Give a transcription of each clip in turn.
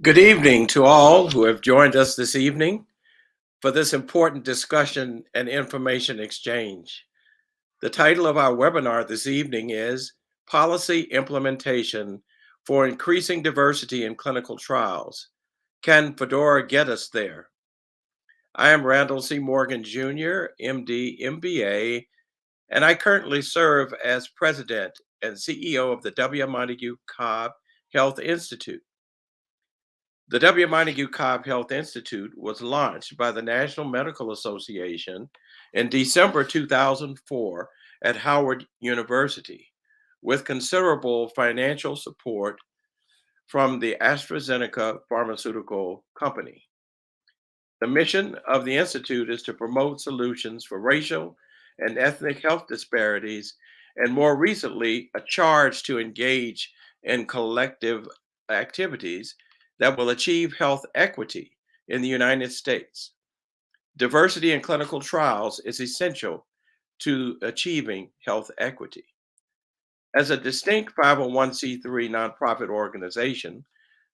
Good evening to all who have joined us this evening for this important discussion and information exchange. The title of our webinar this evening is Policy Implementation for Increasing Diversity in Clinical Trials. Can FDORA get us there? I am Randall C. Morgan Jr., MD, MBA, and I currently serve as President and CEO of the W. Montague Cobb Health Institute. The W. Montague Cobb Health Institute was launched by the National Medical Association in December 2004 at Howard University with considerable financial support from the AstraZeneca pharmaceutical company. The mission of the Institute is to promote solutions for racial and ethnic health disparities, and more recently, a charge to engage in collective activities that will achieve health equity in the United States. Diversity in clinical trials is essential to achieving health equity. As a distinct 501c3 nonprofit organization,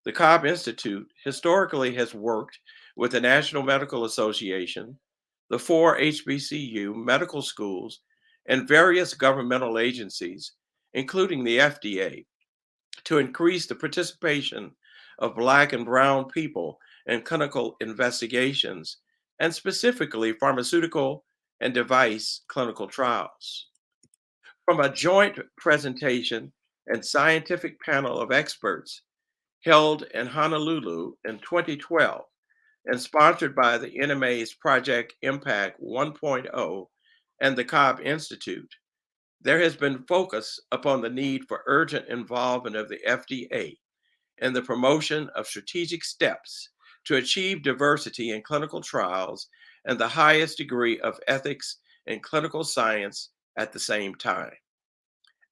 the Cobb Institute historically has worked with the National Medical Association, the 4 HBCU medical schools, and various governmental agencies, including the FDA, to increase the participation of Black and Brown people in clinical investigations, and specifically pharmaceutical and device clinical trials. From a joint presentation and scientific panel of experts held in Honolulu in 2012 and sponsored by the NMA's Project Impact 1.0 and the Cobb Institute, there has been focus upon the need for urgent involvement of the FDA in the promotion of strategic steps to achieve diversity in clinical trials and the highest degree of ethics in clinical science at the same time.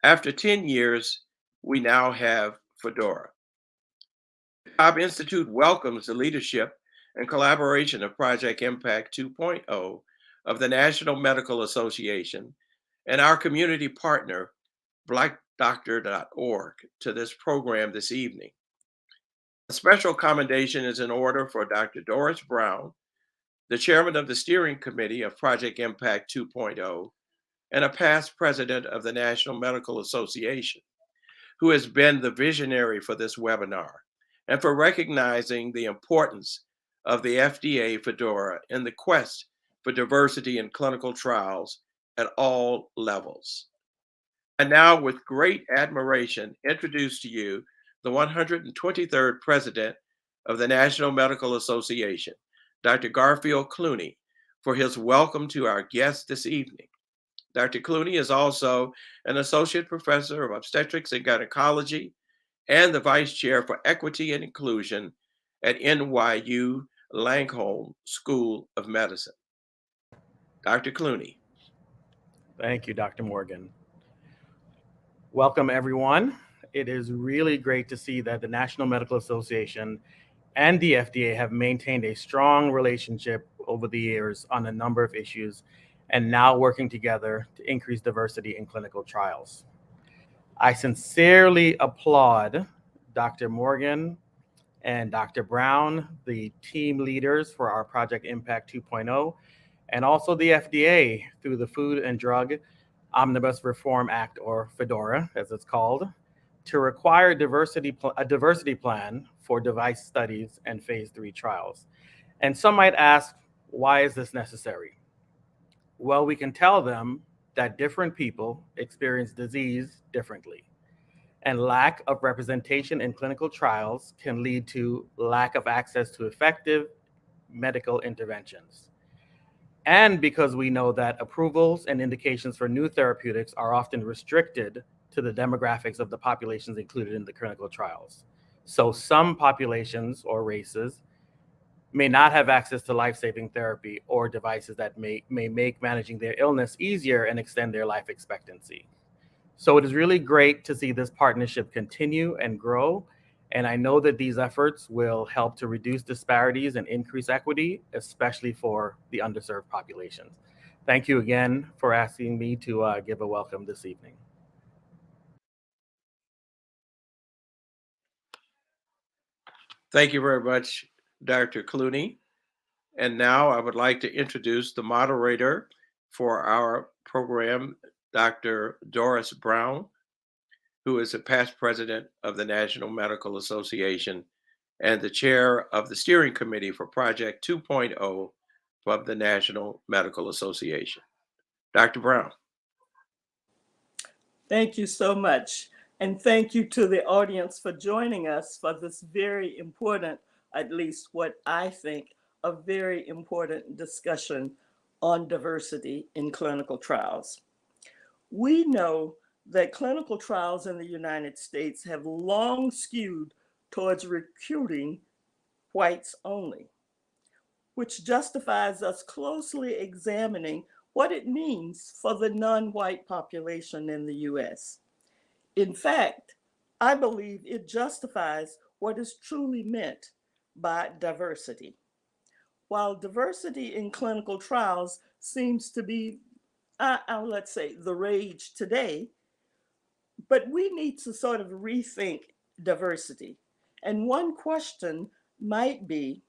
After 10 years, we now have FDORA. The Cobb Institute welcomes the leadership and collaboration of Project Impact 2.0 of the National Medical Association and our community partner, blackdoctor.org, to this program this evening. A special commendation is in order for Dr. Doris Brown, the chairman of the steering committee of Project Impact 2.0, and a past president of the National Medical Association, who has been the visionary for this webinar, and for recognizing the importance of the FDA FDORA in the quest for diversity in clinical trials at all levels. And now, with great admiration, introduce to you the 123rd President of the National Medical Association, Dr. Garfield Clooney, for his welcome to our guest this evening. Dr. Clooney is also an Associate Professor of Obstetrics and Gynecology and the Vice Chair for Equity and Inclusion at NYU Langholm School of Medicine. Dr. Clooney. Thank you, Dr. Morgan. Welcome, everyone. It is really great to see that the National Medical Association and the FDA have maintained a strong relationship over the years on a number of issues and now working together to increase diversity in clinical trials. I sincerely applaud Dr. Morgan and Dr. Brown, the team leaders for our Project Impact 2.0, and also the FDA through the Food and Drug Omnibus Reform Act, or FDORA, as it's called, to require a diversity plan for device studies and phase 3 trials. And some might ask, why is this necessary? Well, we can tell them that different people experience disease differently, and lack of representation in clinical trials can lead to lack of access to effective medical interventions. And because we know that approvals and indications for new therapeutics are often restricted to the demographics of the populations included in the clinical trials. So some populations or races may not have access to life-saving therapy or devices that may make managing their illness easier and extend their life expectancy. So it is really great to see this partnership continue and grow. And I know that these efforts will help to reduce disparities and increase equity, especially for the underserved populations. Thank you again for asking me to give a welcome this evening. Thank you very much, Dr. Clooney. And now I would like to introduce the moderator for our program, Dr. Doris Brown, who is a past president of the National Medical Association and the chair of the steering committee for Project 2.0 of the National Medical Association. Dr. Brown. Thank you so much. And thank you to the audience for joining us for this very important, at least what I think, a very important discussion on diversity in clinical trials. We know that clinical trials in the United States have long skewed towards recruiting whites only, which justifies us closely examining what it means for the non-white population in the US. In fact, I believe it justifies what is truly meant by diversity. While diversity in clinical trials seems to be, let's say, the rage today, but we need to sort of rethink diversity. And one question might be,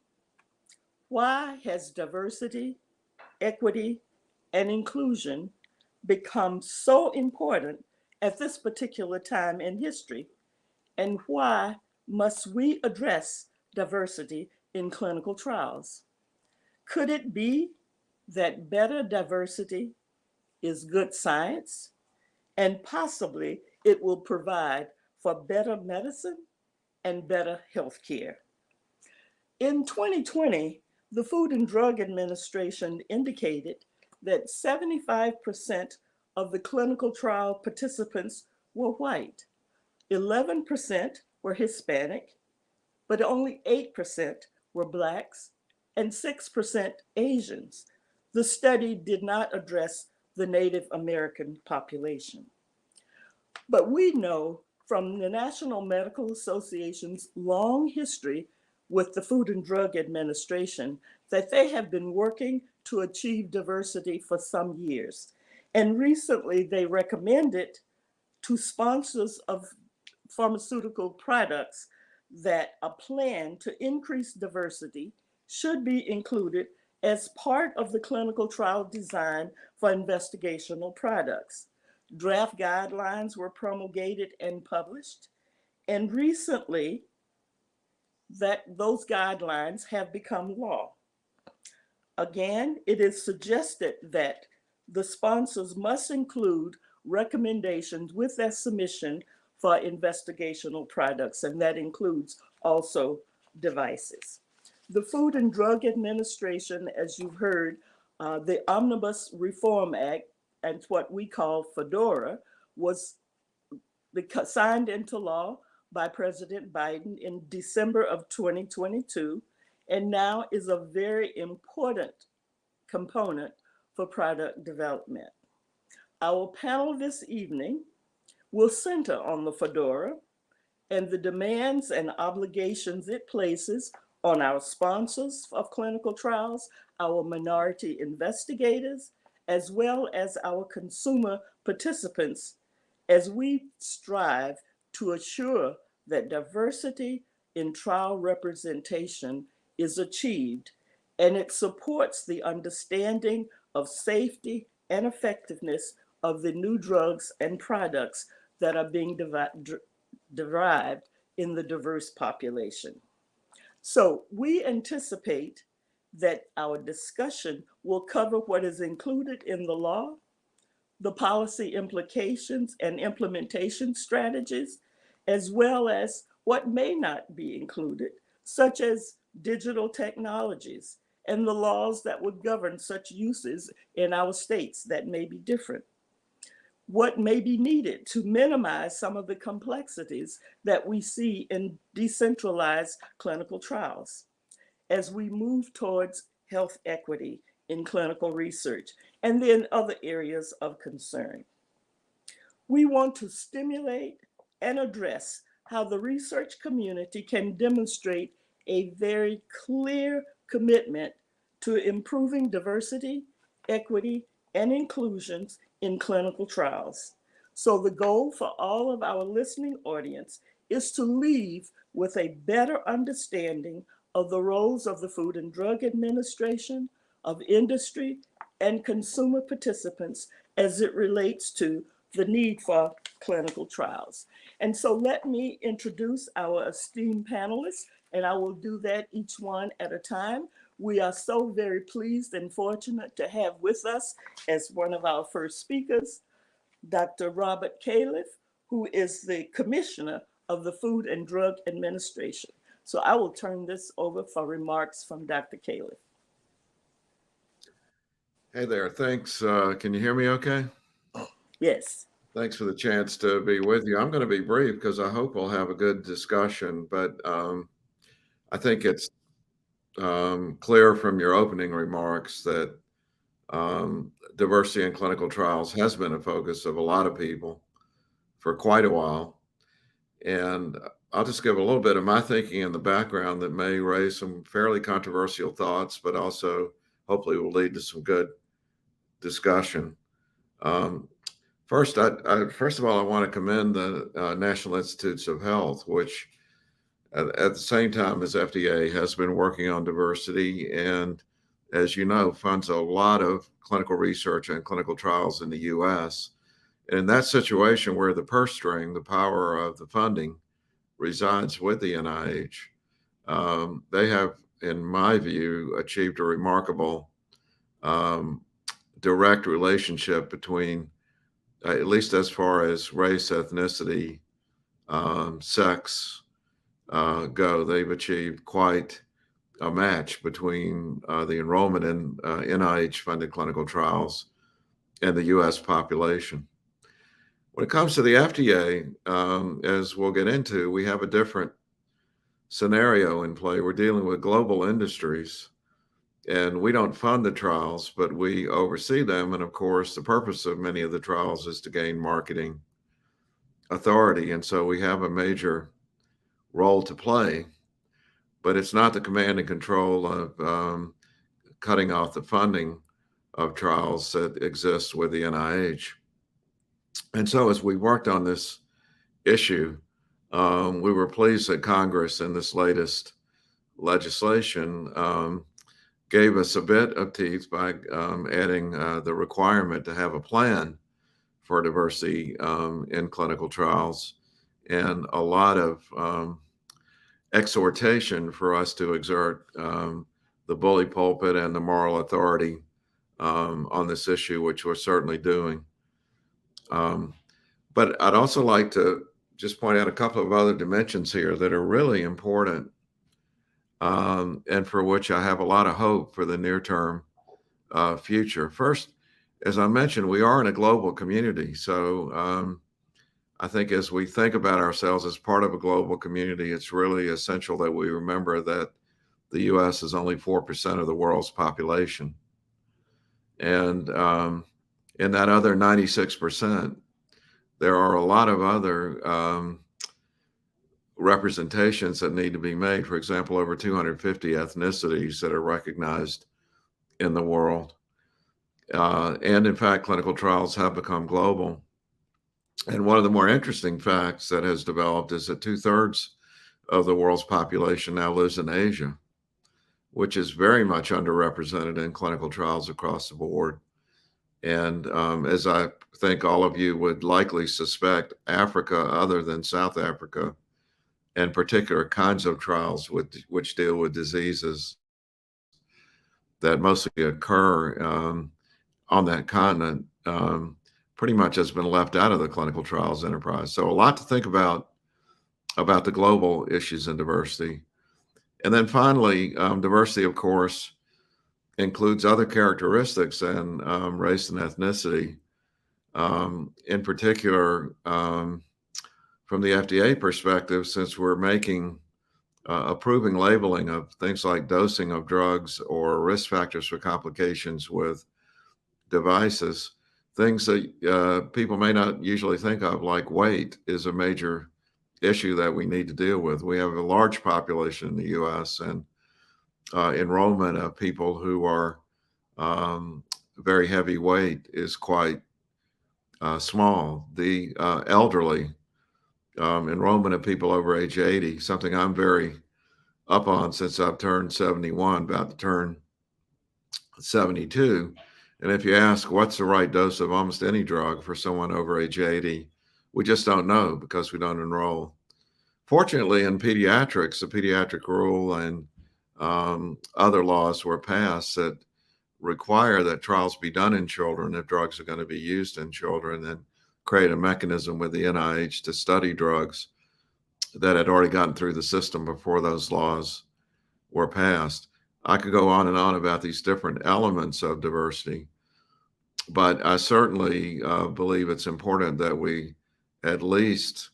why has diversity, equity, and inclusion become so important at this particular time in history? And why must we address diversity in clinical trials? Could it be that better diversity is good science, and possibly it will provide for better medicine and better health care? In 2020, the Food and Drug Administration indicated that 75% of the clinical trial participants were white, 11% were Hispanic, but only 8% were Blacks, and 6% Asians. The study did not address the Native American population. But we know from the National Medical Association's long history with the Food and Drug Administration that they have been working to achieve diversity for some years. And recently they recommended to sponsors of pharmaceutical products that a plan to increase diversity should be included as part of the clinical trial design for investigational products. Draft guidelines were promulgated and published, and recently those guidelines have become law. Again, it is suggested that the sponsors must include recommendations with their submission for investigational products, and that includes also devices. The Food and Drug Administration, as you've heard, the Omnibus Reform Act, and what we call FDORA, was signed into law by President Biden in December of 2022, and now is a very important component for product development. Our panel this evening will center on the FDORA and the demands and obligations it places on our sponsors of clinical trials, our minority investigators, as well as our consumer participants, as we strive to assure that diversity in trial representation is achieved, and it supports the understanding of safety and effectiveness of the new drugs and products that are being derived in the diverse population. So we anticipate that our discussion will cover what is included in the law, the policy implications and implementation strategies, as well as what may not be included, such as digital technologies and the laws that would govern such uses in our states that may be different. What may be needed to minimize some of the complexities that we see in decentralized clinical trials as we move towards health equity in clinical research and then other areas of concern. We want to stimulate and address how the research community can demonstrate a very clear commitment to improving diversity, equity, and inclusions in clinical trials. So the goal for all of our listening audience is to leave with a better understanding of the roles of the Food and Drug Administration, of industry, and consumer participants as it relates to the need for clinical trials. And so let me introduce our esteemed panelists, and I will do that each one at a time. We are so very pleased and fortunate to have with us as one of our first speakers, Dr. Robert Califf, who is the Commissioner of the Food and Drug Administration. So I will turn this over for remarks from Dr. Califf. Hey there, thanks. Can you hear me okay? Yes. Thanks for the chance to be with you. I'm going to be brief because I hope we'll have a good discussion, but I think it's clear from your opening remarks that diversity in clinical trials has been a focus of a lot of people for quite a while. And I'll just give a little bit of my thinking in the background that may raise some fairly controversial thoughts, but also hopefully will lead to some good discussion. First of all, I want to commend the National Institutes of Health, which at the same time as FDA has been working on diversity and, as you know, funds a lot of clinical research and clinical trials in the US. And in that situation where the purse string, the power of the funding, resides with the NIH, they have, in my view, achieved a remarkable direct relationship between, at least as far as race, ethnicity, sex go. They've achieved quite a match between the enrollment in NIH-funded clinical trials and the U.S. population. When it comes to the FDA, as we'll get into, we have a different scenario in play. We're dealing with global industries, and we don't fund the trials, but we oversee them. And of course, the purpose of many of the trials is to gain marketing authority. And so we have a major role to play, but it's not the command and control of cutting off the funding of trials that exists with the NIH. And so as we worked on this issue, we were pleased that Congress in this latest legislation gave us a bit of teeth by adding the requirement to have a plan for diversity in clinical trials and a lot of exhortation for us to exert the bully pulpit and the moral authority on this issue, which we're certainly doing. But I'd also like to just point out a couple of other dimensions here that are really important and for which I have a lot of hope for the near-term future. First, as I mentioned, we are in a global community. So I think as we think about ourselves as part of a global community, it's really essential that we remember that the U.S. is only 4% of the world's population. And in that other 96%, there are a lot of other representations that need to be made. For example, over 250 ethnicities that are recognized in the world. And in fact, clinical trials have become global. And one of the more interesting facts that has developed is that 2/3 of the world's population now lives in Asia, which is very much underrepresented in clinical trials across the board. And as I think all of you would likely suspect, Africa, other than South Africa, and particular kinds of trials which deal with diseases that mostly occur on that continent, pretty much has been left out of the clinical trials enterprise. So a lot to think about the global issues in diversity. And then finally, diversity, of course, includes other characteristics than race and ethnicity. In particular, from the FDA perspective, since we're making approving labeling of things like dosing of drugs or risk factors for complications with devices, things that people may not usually think of, like weight, is a major issue that we need to deal with. We have a large population in the U.S. and enrollment of people who are very heavyweight is quite small. The elderly enrollment of people over age 80, something I'm very up on since I've turned 71, about to turn 72. And if you ask what's the right dose of almost any drug for someone over age 80, we just don't know because we don't enroll. Fortunately, in pediatrics, the pediatric rule and other laws were passed that require that trials be done in children if drugs are going to be used in children, and create a mechanism with the NIH to study drugs that had already gotten through the system before those laws were passed. I could go on and on about these different elements of diversity, but I certainly believe it's important that we at least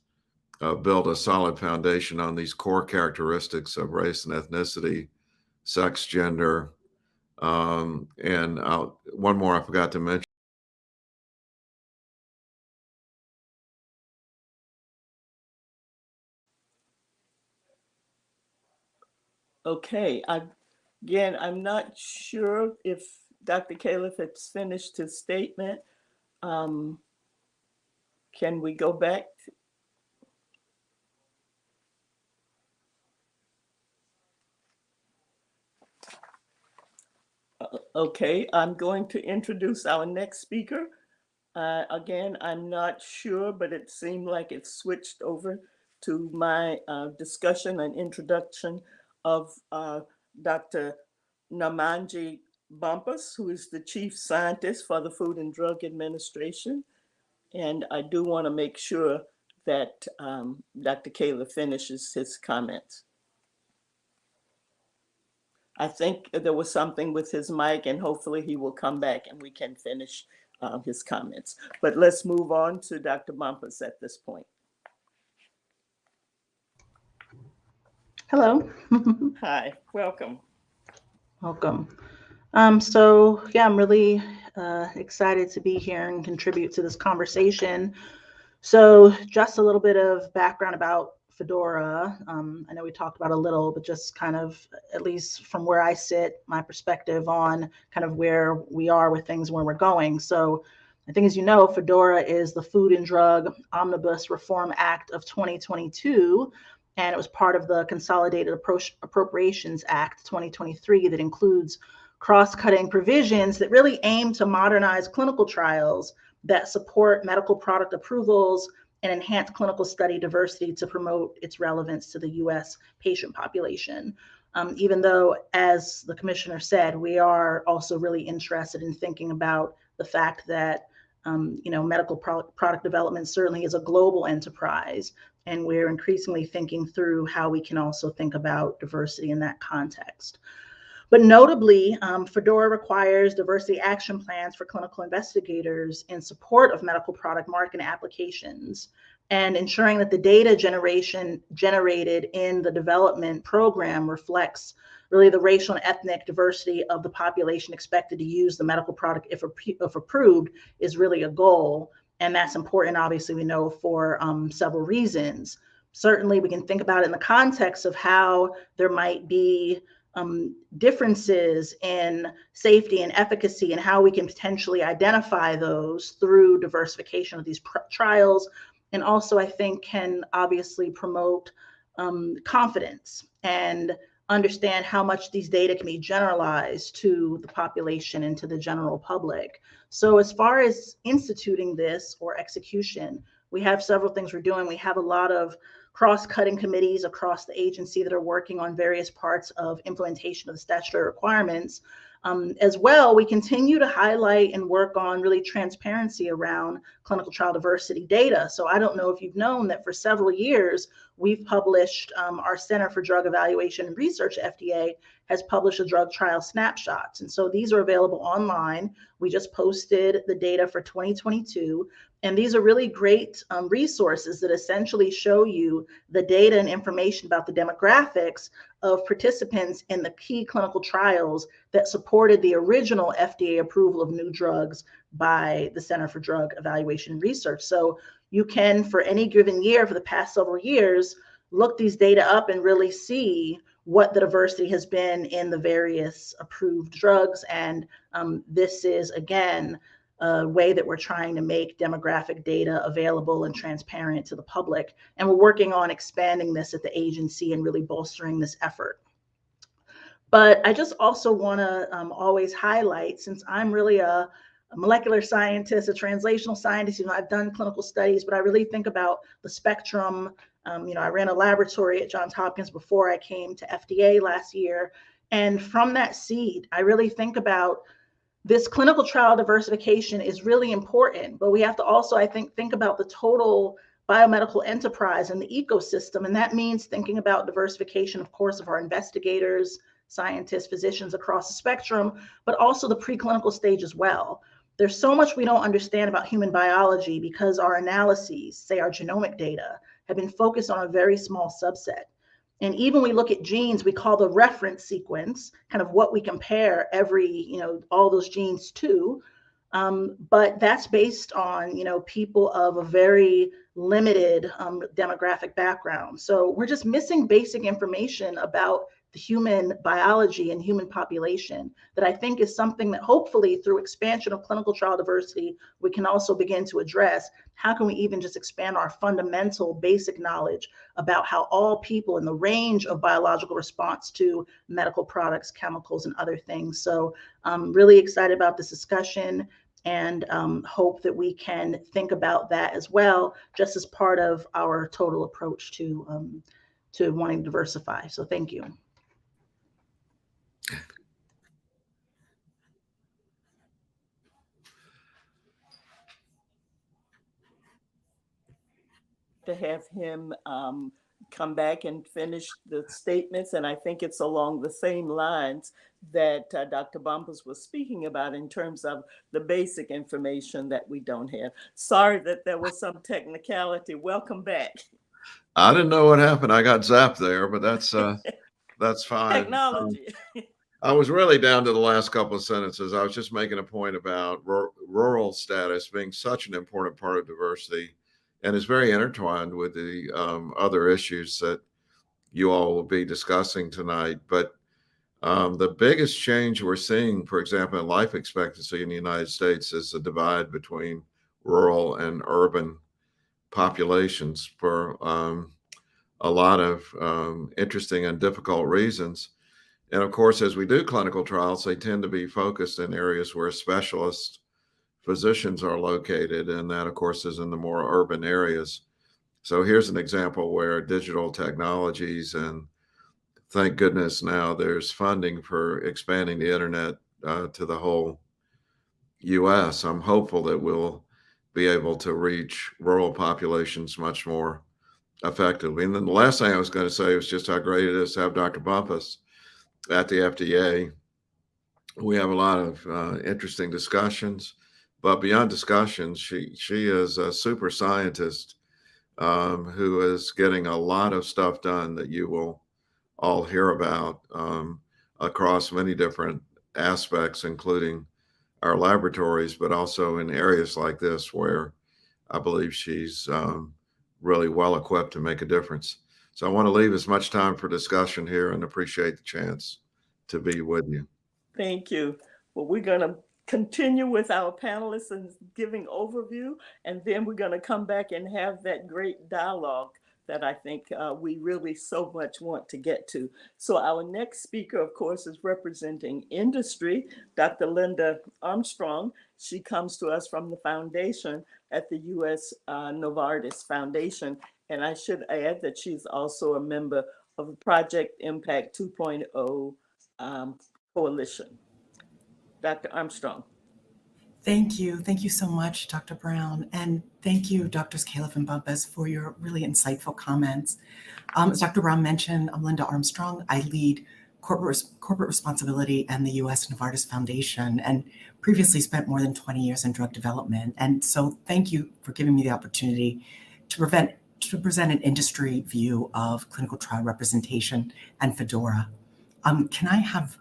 build a solid foundation on these core characteristics of race and ethnicity, sex, gender, and one more I forgot to mention. Okay, again, I'm not sure if Dr. Califf has finished his statement. Can we go back? Okay, I'm going to introduce our next speaker. Again, I'm not sure, but it seemed like it switched over to my discussion and introduction of Dr. Namanji Bumpus, who is the Chief Scientist for the Food and Drug Administration. And I do want to make sure that Dr. Kayla finishes his comments. I think there was something with his mic, and hopefully he will come back and we can finish his comments. But let's move on to Dr. Bumpus at this point. Hello. Hi, welcome. Welcome. So yeah, I'm really excited to be here and contribute to this conversation. So just a little bit of background about FDORA. I know we talked about a little, but just kind of, at least from where I sit, my perspective on kind of where we are with things, where we're going. So I think, as you know, FDORA is the Food and Drug Omnibus Reform Act of 2022. And it was part of the Consolidated Appropriations Act 2023 that includes cross-cutting provisions that really aim to modernize clinical trials that support medical product approvals and enhance clinical study diversity to promote its relevance to the U.S. patient population. Even though, as the commissioner said, we are also really interested in thinking about the fact that medical product development certainly is a global enterprise, and we're increasingly thinking through how we can also think about diversity in that context. But notably, FDORA requires diversity action plans for clinical investigators in support of medical product marketing applications, and ensuring that the data generated in the development program reflects really the racial and ethnic diversity of the population expected to use the medical product if approved is really a goal. And that's important, obviously, we know, for several reasons. Certainly, we can think about it in the context of how there might be differences in safety and efficacy, and how we can potentially identify those through diversification of these trials. And also, I think, can obviously promote confidence and understand how much these data can be generalized to the population and to the general public. So as far as instituting this or execution, we have several things we're doing. We have a lot of cross-cutting committees across the agency that are working on various parts of implementation of the statutory requirements. As well, we continue to highlight and work on really transparency around clinical trial diversity data. So I don't know if you've known that for several years, we've published, our Center for Drug Evaluation and Research, FDA, has published a drug trial snapshots. And so these are available online. We just posted the data for 2022. And these are really great resources that essentially show you the data and information about the demographics of participants in the key clinical trials that supported the original FDA approval of new drugs by the Center for Drug Evaluation and Research. So you can, for any given year for the past several years, look these data up and really see what the diversity has been in the various approved drugs. And this is, again, way that we're trying to make demographic data available and transparent to the public. And we're working on expanding this at the agency and really bolstering this effort. But I just also want to always highlight, since I'm really a molecular scientist, a translational scientist, I've done clinical studies, but I really think about the spectrum. I ran a laboratory at Johns Hopkins before I came to FDA last year. And from that seed, I really think about this clinical trial diversification is really important, but we have to also, I think about the total biomedical enterprise and the ecosystem. And that means thinking about diversification, of course, of our investigators, scientists, physicians across the spectrum, but also the preclinical stage as well. There's so much we don't understand about human biology because our analyses, say our genomic data, have been focused on a very small subset. And even we look at genes, we call the reference sequence, kind of what we compare all those genes to. But that's based on, people of a very limited demographic background. So we're just missing basic information about the human biology and human population that I think is something that hopefully through expansion of clinical trial diversity, we can also begin to address. How can we even just expand our fundamental basic knowledge about how all people in the range of biological response to medical products, chemicals, and other things. So I'm really excited about this discussion and hope that we can think about that as well, just as part of our total approach to wanting to diversify. So thank you. To have him come back and finish the statements. And I think it's along the same lines that Dr. Bumpus was speaking about in terms of the basic information that we don't have. Sorry that there was some technicality. Welcome back. I didn't know what happened. I got zapped there, but that's fine. Technology. I was really down to the last couple of sentences. I was just making a point about rural status being such an important part of diversity, and is very intertwined with the other issues that you all will be discussing tonight. But the biggest change we're seeing, for example, in life expectancy in the United States is the divide between rural and urban populations for a lot of interesting and difficult reasons. And of course, as we do clinical trials, they tend to be focused in areas where specialist physicians are located. And that, of course, is in the more urban areas. So here's an example where digital technologies, and thank goodness now there's funding for expanding the internet to the whole US. I'm hopeful that we'll be able to reach rural populations much more effectively. And then the last thing I was going to say was just how great it is to have Dr. Bumpus at the FDA. We have a lot of interesting discussions, but beyond discussions, she is a super scientist who is getting a lot of stuff done that you will all hear about across many different aspects, including our laboratories, but also in areas like this where I believe she's really well equipped to make a difference. So I want to leave as much time for discussion here and appreciate the chance to be with you. Thank you. Well, we're going to continue with our panelists and giving overview, and then we're going to come back and have that great dialogue that I think we really so much want to get to. So our next speaker, of course, is representing industry, Dr. Linda Armstrong. She comes to us from the foundation at the U.S. Novartis Foundation. And I should add that she's also a member of Project Impact 2.0 Coalition. Dr. Armstrong. Thank you. Thank you so much, Dr. Brown. And thank you, Drs. Califf and Bumpus, for your really insightful comments. As Dr. Brown mentioned, I'm Linda Armstrong. I lead corporate responsibility and the U.S. Novartis Foundation, and previously spent more than 20 years in drug development. And so thank you for giving me the opportunity to present an industry view of clinical trial representation and FDORA. Can I have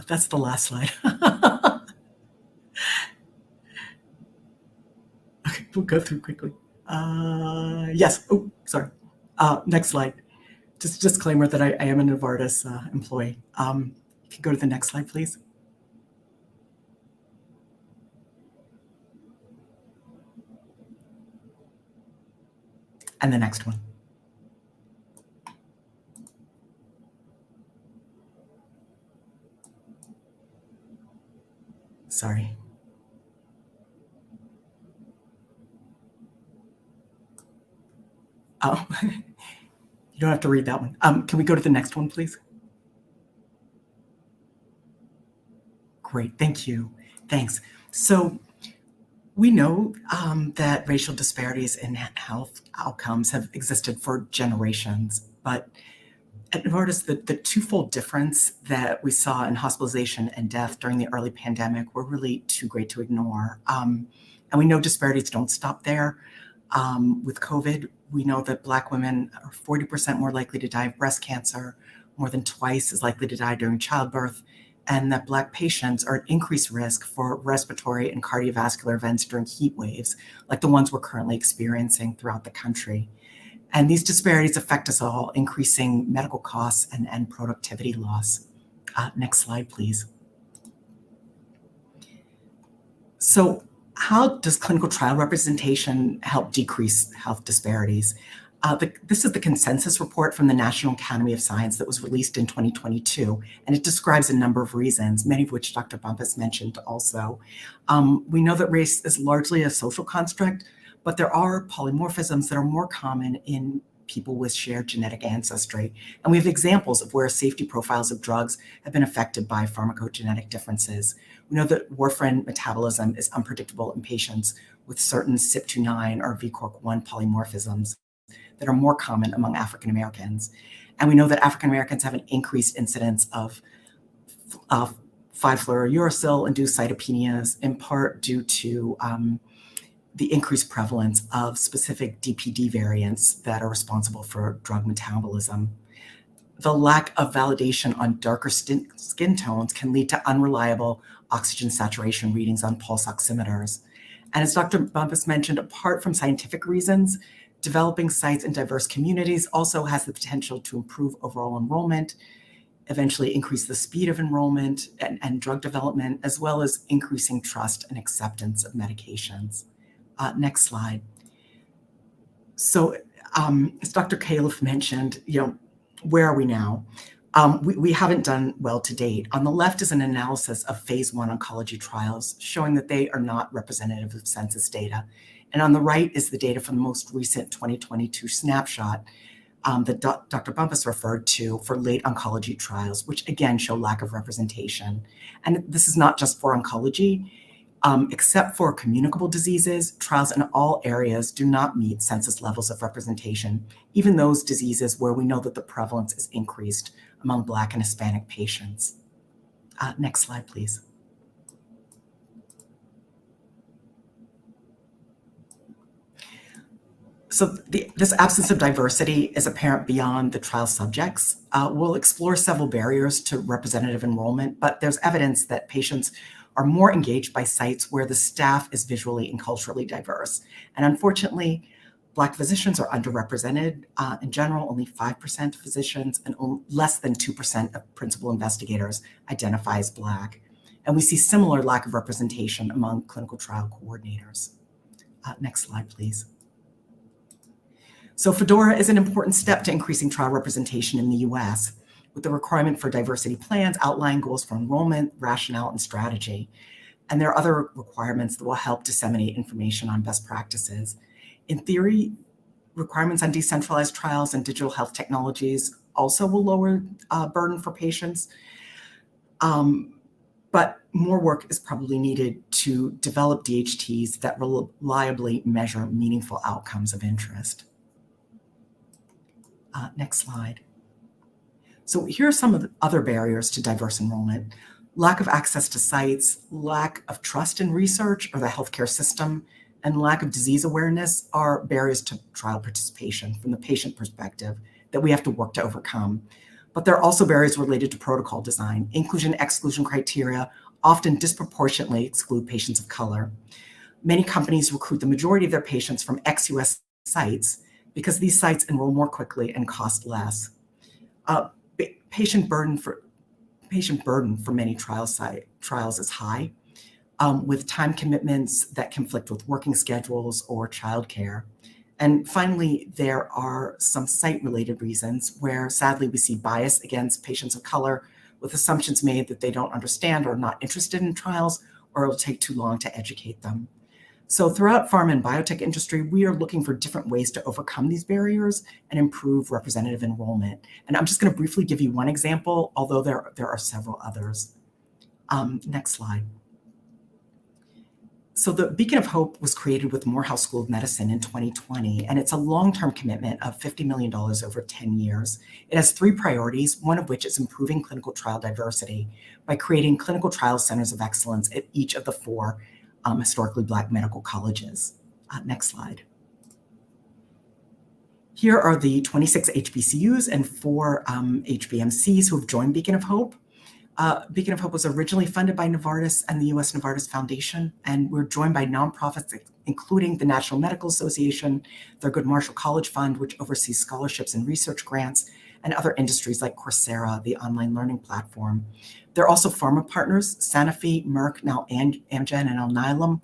that's the last slide. Okay, we'll go through quickly. Yes. Oh, sorry. Next slide. Just a disclaimer that I am a Novartis employee. You can go to the next slide, please. And the next one. Sorry. Oh, you don't have to read that one. Can we go to the next one, please? Great, thank you. Thanks. So we know that racial disparities in health outcomes have existed for generations, but at Novartis, the twofold difference that we saw in hospitalization and death during the early pandemic were really too great to ignore. And we know disparities don't stop there. With COVID, we know that Black women are 40% more likely to die of breast cancer, more than twice as likely to die during childbirth, and that Black patients are at increased risk for respiratory and cardiovascular events during heat waves, like the ones we're currently experiencing throughout the country. And these disparities affect us all, increasing medical costs and productivity loss. Next slide, please. So how does clinical trial representation help decrease health disparities? This is the consensus report from the National Academy of Science that was released in 2022, and it describes a number of reasons, many of which Dr. Bumpus mentioned also. We know that race is largely a social construct, but there are polymorphisms that are more common in people with shared genetic ancestry. And we have examples of where safety profiles of drugs have been affected by pharmacogenetic differences. We know that warfarin metabolism is unpredictable in patients with certain CYP29 or VCORC1 polymorphisms that are more common among African Americans. And we know that African Americans have an increased incidence of 5-fluorouracil-induced cytopenias, in part due to the increased prevalence of specific DPD variants that are responsible for drug metabolism. The lack of validation on darker skin tones can lead to unreliable oxygen saturation readings on pulse oximeters. And as Dr. Bumpus mentioned, apart from scientific reasons, developing sites in diverse communities also has the potential to improve overall enrollment, eventually increase the speed of enrollment and drug development, as well as increasing trust and acceptance of medications. Next slide. So as Dr. Califf mentioned, where are we now? We haven't done well to date. On the left is an analysis of phase 1 oncology trials showing that they are not representative of census data. And on the right is the data from the most recent 2022 snapshot that Dr. Bumpus referred to for late oncology trials, which again show lack of representation. And this is not just for oncology. Except for communicable diseases, trials in all areas do not meet census levels of representation, even those diseases where we know that the prevalence is increased among Black and Hispanic patients. Next slide, please. So this absence of diversity is apparent beyond the trial subjects. We'll explore several barriers to representative enrollment, but there's evidence that patients are more engaged by sites where the staff is visually and culturally diverse. And unfortunately, Black physicians are underrepresented. In general, only 5% of physicians and less than 2% of principal investigators identify as Black. And we see similar lack of representation among clinical trial coordinators. Next slide, please. So FDORA is an important step to increasing trial representation in the US, with the requirement for diversity plans, outline goals for enrollment, rationale, and strategy. And there are other requirements that will help disseminate information on best practices. In theory, requirements on decentralized trials and digital health technologies also will lower burden for patients. But more work is probably needed to develop DHTs that reliably measure meaningful outcomes of interest. Next slide. So here are some of the other barriers to diverse enrollment. Lack of access to sites, lack of trust in research or the healthcare system, and lack of disease awareness are barriers to trial participation from the patient perspective that we have to work to overcome. But there are also barriers related to protocol design. Inclusion-exclusion criteria often disproportionately exclude patients of color. Many companies recruit the majority of their patients from ex-US sites because these sites enroll more quickly and cost less. Patient burden for many trials is high, with time commitments that conflict with working schedules or childcare. And finally, there are some site-related reasons where sadly we see bias against patients of color with assumptions made that they don't understand or are not interested in trials, or it'll take too long to educate them. So throughout pharma and biotech industry, we are looking for different ways to overcome these barriers and improve representative enrollment. And I'm just going to briefly give you one example, although there are several others. Next slide. So the Beacon of Hope was created with Morehouse School of Medicine in 2020, and it's a long-term commitment of $50 million over 10 years. It has 3 priorities, one of which is improving clinical trial diversity by creating clinical trial centers of excellence at each of the 4 historically Black medical colleges. Next slide. Here are the 26 HBCUs and 4 HBMCs who have joined Beacon of Hope. Beacon of Hope was originally funded by Novartis and the U.S. Novartis Foundation, and we're joined by nonprofits including the National Medical Association, Thurgood Marshall College Fund, which oversees scholarships and research grants, and other industries like Coursera, the online learning platform. There are also pharma partners, Sanofi, Merck, now Amgen, and Alnylam,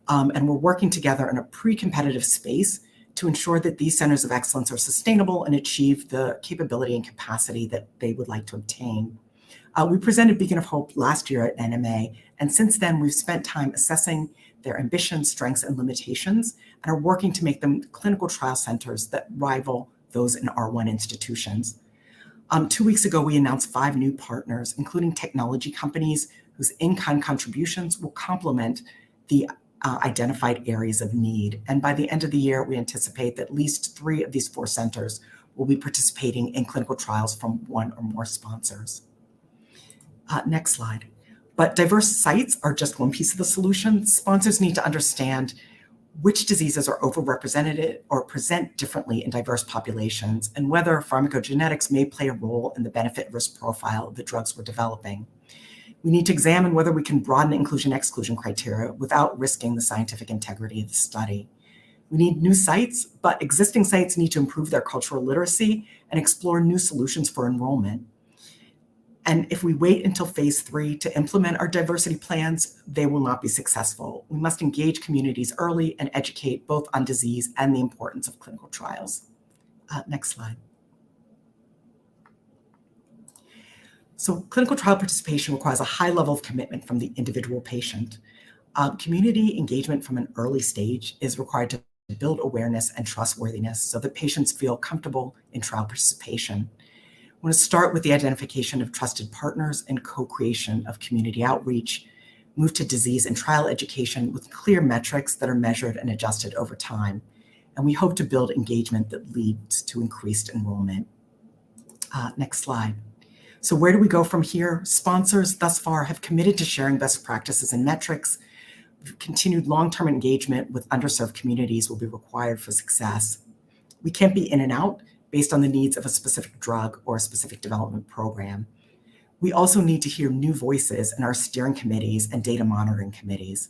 and we're working together in a pre-competitive space to ensure that these centers of excellence are sustainable and achieve the capability and capacity that they would like to obtain. We presented Beacon of Hope last year at NMA, and since then we've spent time assessing their ambitions, strengths, and limitations, and are working to make them clinical trial centers that rival those in R1 institutions. 2 weeks ago, we announced 5 new partners, including technology companies whose in-kind contributions will complement the identified areas of need. And by the end of the year, we anticipate that at least 3 of these 4 centers will be participating in clinical trials from 1 or more sponsors. Next slide. But diverse sites are just one piece of the solution. Sponsors need to understand which diseases are overrepresented or present differently in diverse populations, and whether pharmacogenetics may play a role in the benefit-risk profile of the drugs we're developing. We need to examine whether we can broaden inclusion-exclusion criteria without risking the scientific integrity of the study. We need new sites, but existing sites need to improve their cultural literacy and explore new solutions for enrollment. And if we wait until phase 3 to implement our diversity plans, they will not be successful. We must engage communities early and educate both on disease and the importance of clinical trials. Next slide. So clinical trial participation requires a high level of commitment from the individual patient. Community engagement from an early stage is required to build awareness and trustworthiness so that patients feel comfortable in trial participation. I want to start with the identification of trusted partners and co-creation of community outreach, move to disease and trial education with clear metrics that are measured and adjusted over time. And we hope to build engagement that leads to increased enrollment. Next slide. So where do we go from here? Sponsors thus far have committed to sharing best practices and metrics. Continued long-term engagement with underserved communities will be required for success. We can't be in and out based on the needs of a specific drug or a specific development program. We also need to hear new voices in our steering committees and data monitoring committees.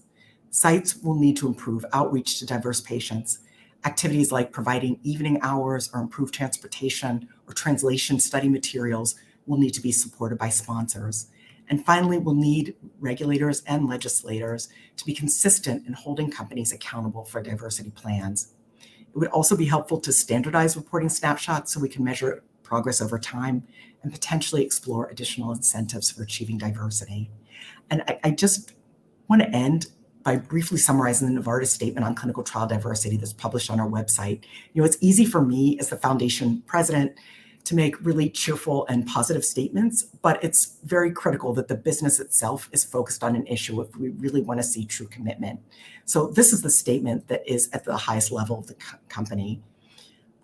Sites will need to improve outreach to diverse patients. Activities like providing evening hours or improved transportation or translation study materials will need to be supported by sponsors. And finally, we'll need regulators and legislators to be consistent in holding companies accountable for diversity plans. It would also be helpful to standardize reporting snapshots so we can measure progress over time and potentially explore additional incentives for achieving diversity. And I just want to end by briefly summarizing the Novartis statement on clinical trial diversity that's published on our website. It's easy for me as the foundation president to make really cheerful and positive statements, but it's very critical that the business itself is focused on an issue if we really want to see true commitment. So this is the statement that is at the highest level of the company.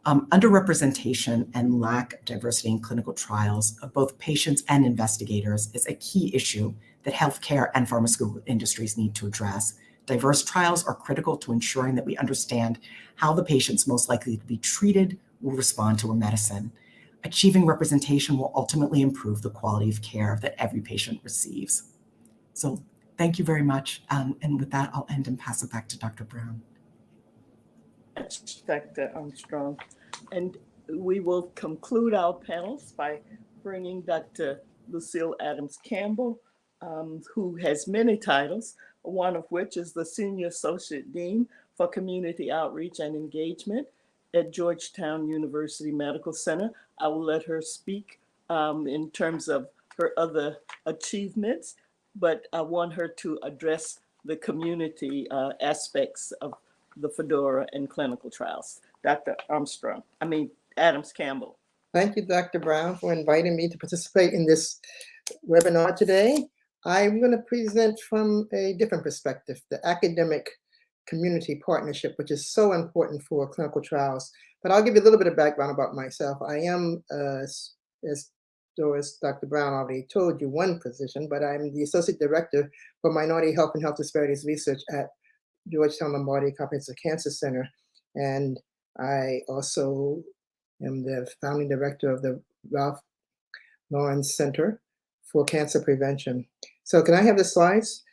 Underrepresentation and lack of diversity in clinical trials of both patients and investigators is a key issue that healthcare and pharmaceutical industries need to address. Diverse trials are critical to ensuring that we understand how the patients most likely to be treated will respond to a medicine. Achieving representation will ultimately improve the quality of care that every patient receives. So thank you very much. And with that, I'll end and pass it back to Dr. Brown. Dr. Armstrong. And we will conclude our panels by bringing Dr. Lucille Adams Campbell, who has many titles, one of which is the Senior Associate Dean for Community Outreach and Engagement at Georgetown University Medical Center. I will let her speak in terms of her other achievements, but I want her to address the community aspects of the FDORA and clinical trials. Dr. Adams Campbell. Thank you, Dr. Brown, for inviting me to participate in this webinar today. I'm going to present from a different perspective, the academic community partnership, which is so important for clinical trials. But I'll give you a little bit of background about myself. I am, as Dr. Brown already told you, one position, but I'm the Associate Director for Minority Health and Health Disparities Research at Georgetown Lombardi Comprehensive Cancer Center. And I also am the founding director of the Ralph Lauren Center for Cancer Prevention. So can I have the slides?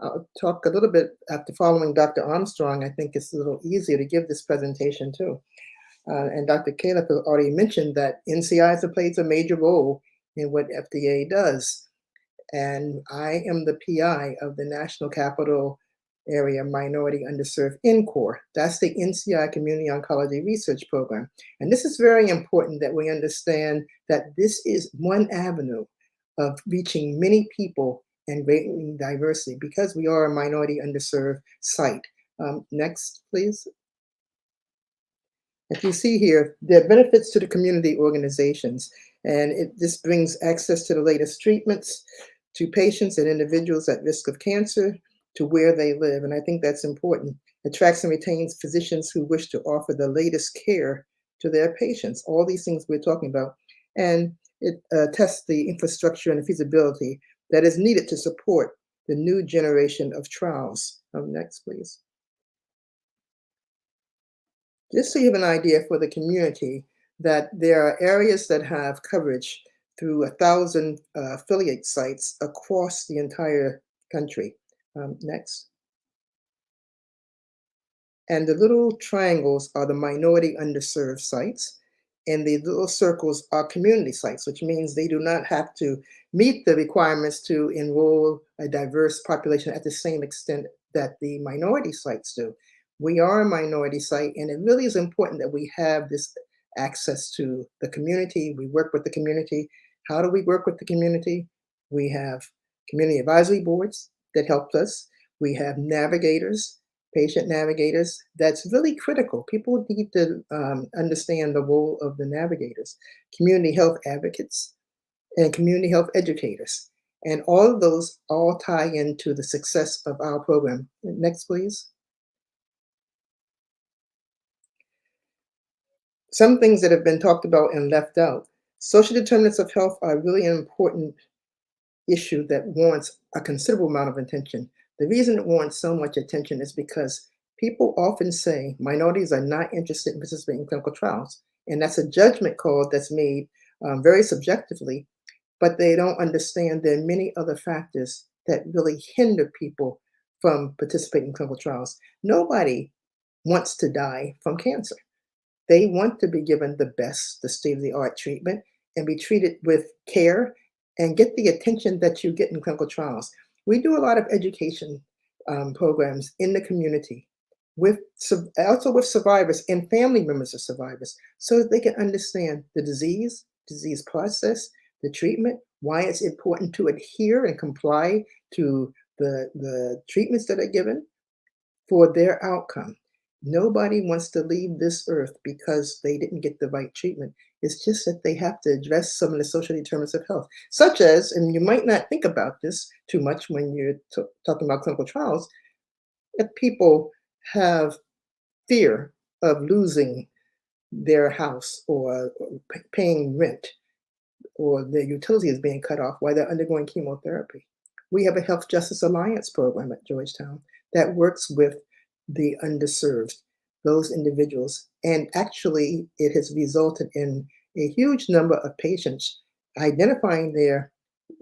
I'll talk a little bit after following Dr. Armstrong. I think it's a little easier to give this presentation too. And Dr. Caleb already mentioned that NCI plays a major role in what FDA does. And I am the PI of the National Capital Area Minority Underserved NCORE. That's the NCI Community Oncology Research Program. And this is very important that we understand that this is one avenue of reaching many people and greater diversity because we are a minority underserved site. Next, please. If you see here, there are benefits to the community organizations, and this brings access to the latest treatments to patients and individuals at risk of cancer, to where they live. And I think that's important. Attracts and retains physicians who wish to offer the latest care to their patients. All these things we're talking about. And it tests the infrastructure and the feasibility that is needed to support the new generation of trials. Next, please. Just so you have an idea for the community that there are areas that have coverage through 1,000 affiliate sites across the entire country. Next. And the little triangles are the minority underserved sites. And the little circles are community sites, which means they do not have to meet the requirements to enroll a diverse population at the same extent that the minority sites do. We are a minority site, and it really is important that we have this access to the community. We work with the community. How do we work with the community? We have community advisory boards that help us. We have navigators, patient navigators. That's really critical. People need to understand the role of the navigators, community health advocates, and community health educators. And all of those all tie into the success of our program. Next, please. Some things that have been talked about and left out. Social determinants of health are really an important issue that warrants a considerable amount of attention. The reason it warrants so much attention is because people often say minorities are not interested in participating in clinical trials. And that's a judgment call that's made very subjectively, but they don't understand there are many other factors that really hinder people from participating in clinical trials. Nobody wants to die from cancer. They want to be given the best, the state-of-the-art treatment and be treated with care and get the attention that you get in clinical trials. We do a lot of education programs in the community, also with survivors and family members of survivors, so that they can understand the disease process, the treatment, why it's important to adhere and comply to the treatments that are given for their outcome. Nobody wants to leave this earth because they didn't get the right treatment. It's just that they have to address some of the social determinants of health, such as, and you might not think about this too much when you're talking about clinical trials, if people have fear of losing their house or paying rent, or their utility is being cut off while they're undergoing chemotherapy. We have a Health Justice Alliance program at Georgetown that works with the underserved, those individuals. And actually, it has resulted in a huge number of patients identifying their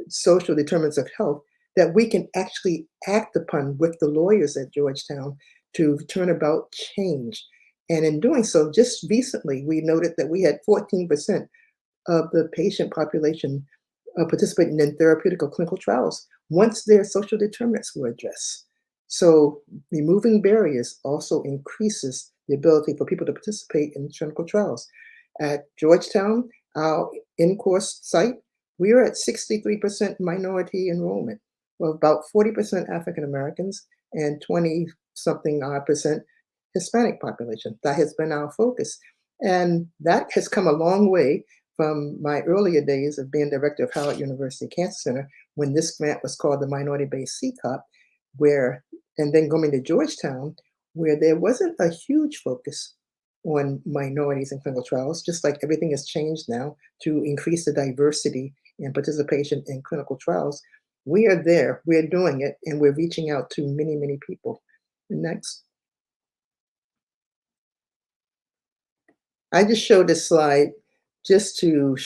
social determinants of health that we can actually act upon with the lawyers at Georgetown to turn about change. And in doing so, just recently, we noted that we had 14% of the patient population participating in therapeutic or clinical trials once their social determinants were addressed. So removing barriers also increases the ability for people to participate in clinical trials. At Georgetown, our in-course site, we are at 63% minority enrollment, well, about 40% African Americans and 20 something odd percent Hispanic population. That has been our focus. And that has come a long way from my earlier days of being director of Howard University Cancer Center, when this grant was called the Minority-Based CCOP, and then going to Georgetown, where there wasn't a huge focus on minorities in clinical trials, just like everything has changed now to increase the diversity and participation in clinical trials. We are there, we're doing it, and we're reaching out to many, many people. Next. I just showed this slide just to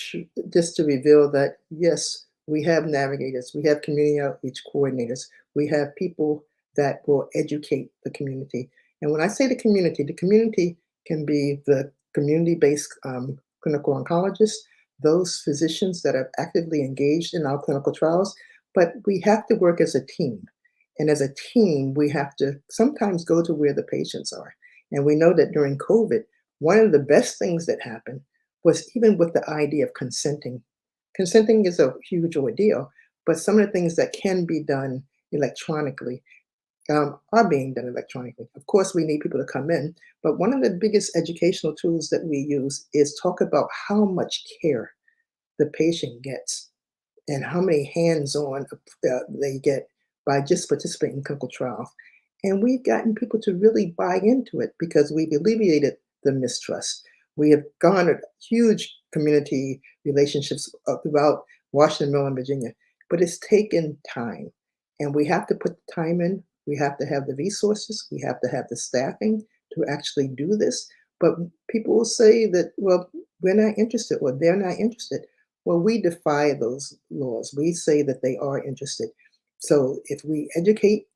reveal that, yes, we have navigators, we have community outreach coordinators, we have people that will educate the community. And when I say the community can be the community-based clinical oncologists, those physicians that are actively engaged in our clinical trials, but we have to work as a team. And as a team, we have to sometimes go to where the patients are. And we know that during COVID, one of the best things that happened was even with the idea of consenting. Consenting is a huge ordeal, but some of the things that can be done electronically are being done electronically. Of course, we need people to come in, but one of the biggest educational tools that we use is talk about how much care the patient gets and how many hands-on they get by just participating in clinical trials. And we've gotten people to really buy into it because we've alleviated the mistrust. We have garnered huge community relationships throughout Washington, Maryland, Virginia, but it's taken time. And we have to put the time in. We have to have the resources. We have to have the staffing to actually do this. But people will say that, well, we're not interested or they're not interested. Well, we defy those laws. We say that they are interested. So if we educate,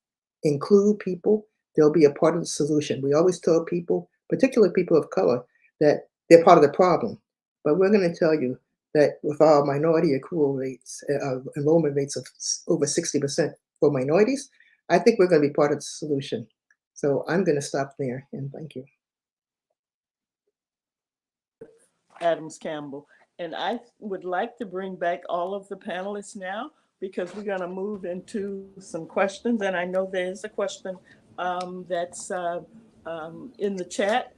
include people, they'll be a part of the solution. We always tell people, particularly people of color, that they're part of the problem. But we're going to tell you that with our minority accrual rates, enrollment rates of over 60% for minorities, I think we're going to be part of the solution. So I'm going to stop there and thank you. Adams Campbell. And I would like to bring back all of the panelists now because we're going to move into some questions. And I know there's a question that's in the chat,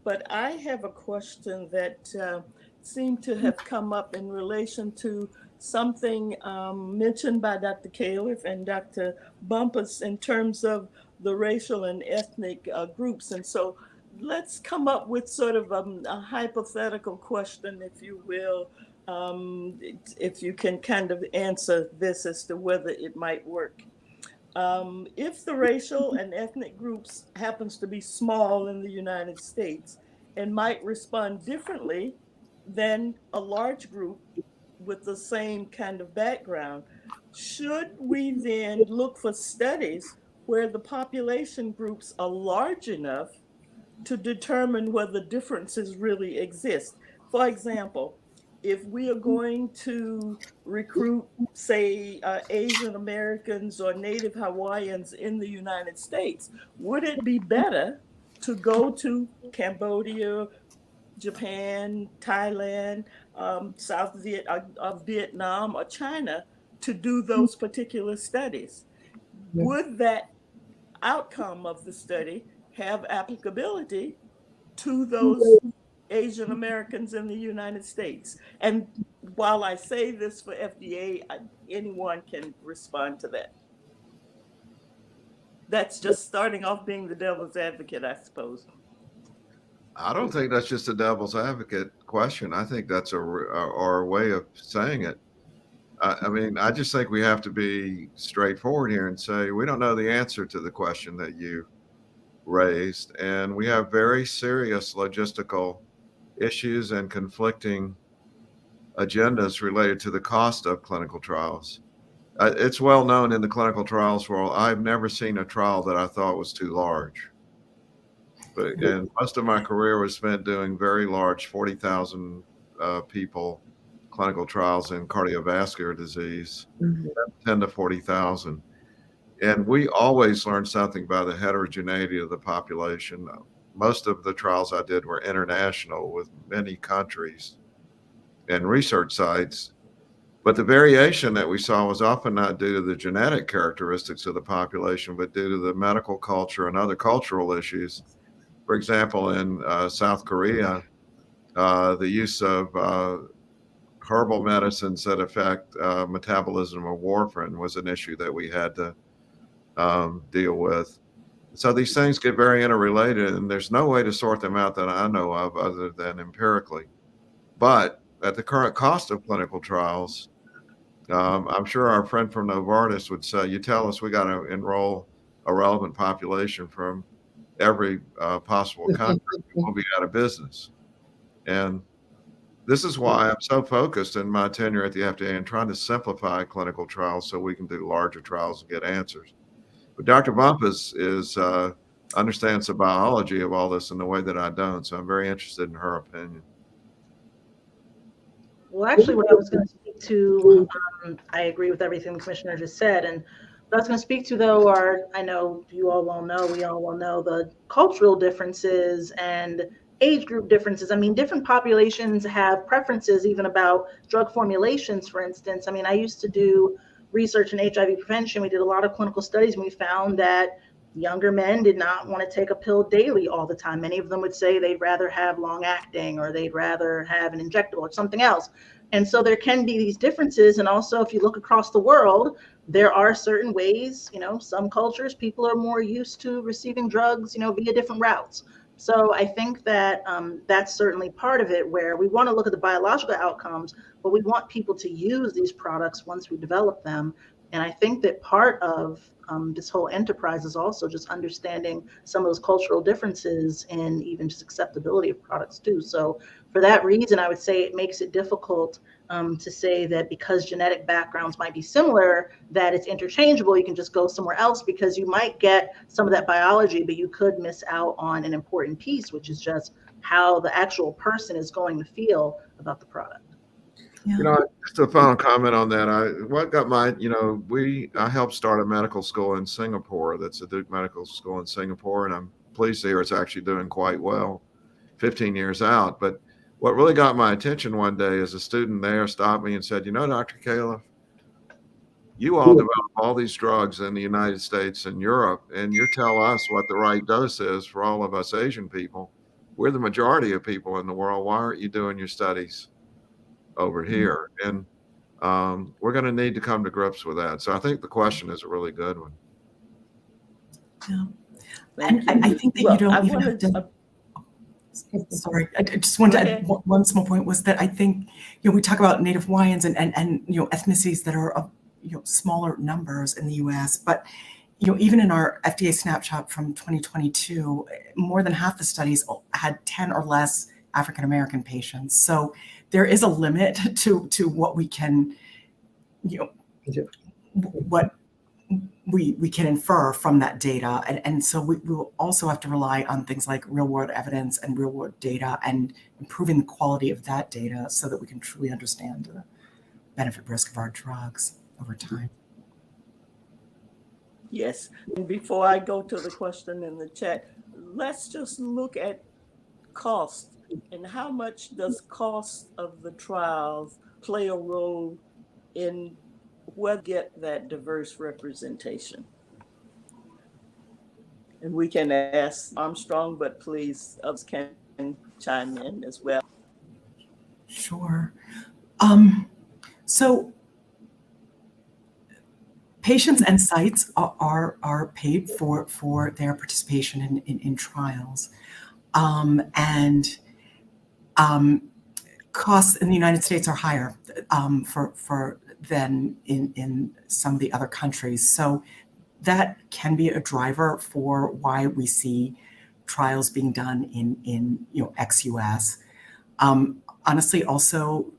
but I have a question that seemed to have come up in relation to something mentioned by Dr. Califf and Dr. Bumpus in terms of the racial and ethnic groups. And so let's come up with sort of a hypothetical question, if you will, if you can kind of answer this as to whether it might work. If the racial and ethnic groups happens to be small in the United States and might respond differently than a large group with the same kind of background, should we then look for studies where the population groups are large enough to determine whether differences really exist? For example, if we are going to recruit, say, Asian Americans or Native Hawaiians in the United States, would it be better to go to Cambodia, Japan, Thailand, Vietnam, or China to do those particular studies? Would that outcome of the study have applicability to those Asian Americans in the United States? And while I say this for FDA, anyone can respond to that. That's just starting off being the devil's advocate, I suppose. I don't think that's just a devil's advocate question. I think that's our way of saying it. I mean, I just think we have to be straightforward here and say we don't know the answer to the question that you raised, and we have very serious logistical issues and conflicting agendas related to the cost of clinical trials. It's well known in the clinical trials world, I've never seen a trial that I thought was too large. And most of my career was spent doing very large 40,000 people clinical trials in cardiovascular disease, 10 to 40,000. And we always learn something by the heterogeneity of the population. most of the trials I did were international with many countries and research sites. But the variation that we saw was often not due to the genetic characteristics of the population, but due to the medical culture and other cultural issues. For example, in South Korea, the use of herbal medicines that affect metabolism of warfarin was an issue that we had to deal with. So these things get very interrelated, and there's no way to sort them out that I know of other than empirically. But at the current cost of clinical trials, I'm sure our friend from Novartis would say, you tell us we got to enroll a relevant population from every possible country, we'll be out of business. And this is why I'm so focused in my tenure at the FDA and trying to simplify clinical trials so we can do larger trials and get answers. But Dr. Bumpus understands the biology of all this in the way that I don't, so I'm very interested in her opinion. Well, actually, what I was going to speak to, I agree with everything the commissioner just said. And what I was going to speak to, though, are, I know you all well know, we all well know the cultural differences and age group differences. I mean, different populations have preferences even about drug formulations, for instance. I mean, I used to do research in HIV prevention. We did a lot of clinical studies, and we found that younger men did not want to take a pill daily all the time. Many of them would say they'd rather have long acting, or they'd rather have an injectable or something else. And so there can be these differences. And also, if you look across the world, there are certain ways, some cultures, people are more used to receiving drugs, via different routes. So I think that that's certainly part of it, where we want to look at the biological outcomes, but we want people to use these products once we develop them. And I think that part of this whole enterprise is also just understanding some of those cultural differences and even just acceptability of products too. So for that reason, I would say it makes it difficult to say that because genetic backgrounds might be similar, that it's interchangeable. You can just go somewhere else, because you might get some of that biology, but you could miss out on an important piece, which is just how the actual person is going to feel about the product. Yeah. Just a final comment on that. I helped start a medical school in Singapore. That's a Duke Medical School in Singapore, and I'm pleased to hear it's actually doing quite well, 15 years out. But what really got my attention one day is a student there stopped me and said, Dr. Califf, you all develop all these drugs in the United States and Europe, and you tell us what the right dose is for all of us Asian people. We're the majority of people in the world. Why aren't you doing your studies over here? And we're going to need to come to grips with that. So I think the question is a really good one. Yeah. And I think that you don't even have to. Sorry, I just wanted to add one small point, was that I think, we talk about Native Hawaiians and ethnicities that are of, smaller numbers in the US, but, even in our FDA snapshot from 2022, more than half the studies had 10 or less African-American patients. So there is a limit to what we can, what we can infer from that data. And so we will also have to rely on things like real world evidence and real world data, and improving the quality of that data so that we can truly understand the benefit risk of our drugs over time. Yes. And before I go to the question in the chat, let's just look at cost, and how much does cost of the trials play a role in whether get that diverse representation. And we can ask Armstrong, but please, others can chime in as well. Sure. So patients and sites are paid for their participation in trials, and costs in the United States are higher than in some of the other countries. So that can be a driver for why we see trials being done in ex-US. Honestly, also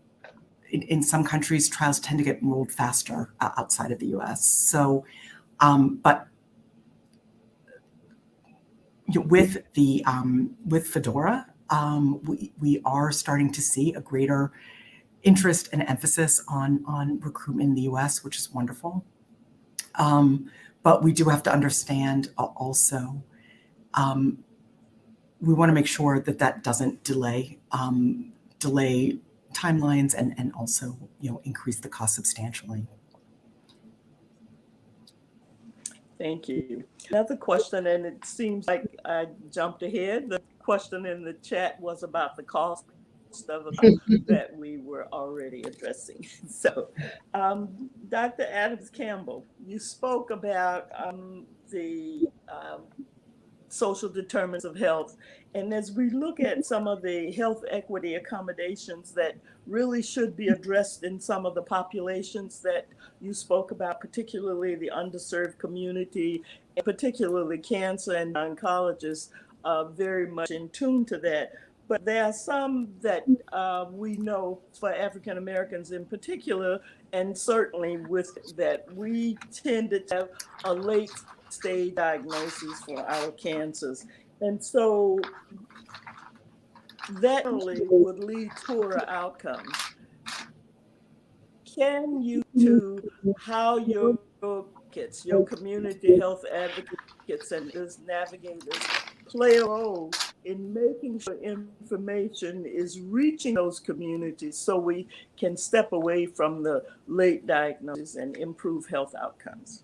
in some countries, trials tend to get enrolled faster outside of the US. So, but with FDORA, we are starting to see a greater interest and emphasis on recruitment in the US, which is wonderful. But we do have to understand also we want to make sure that that doesn't delay timelines and also, increase the cost substantially. Thank you. Another question, and it seems like I jumped ahead. The question in the chat was about the cost of that we were already addressing. So, Dr. Adams Campbell, you spoke about the social determinants of health. And as we look at some of the health equity accommodations that really should be addressed in some of the populations that you spoke about, particularly the underserved community, and particularly cancer and oncologists, very much in tune to that. But there are some that we know for African Americans in particular, and certainly with that, we tend to have a late stage diagnoses for our cancers. And so that really would lead to poorer outcomes. Can you to how your advocates, your community health advocates and navigators play a role in making sure information is reaching those communities so we can step away from the late diagnosis and improve health outcomes?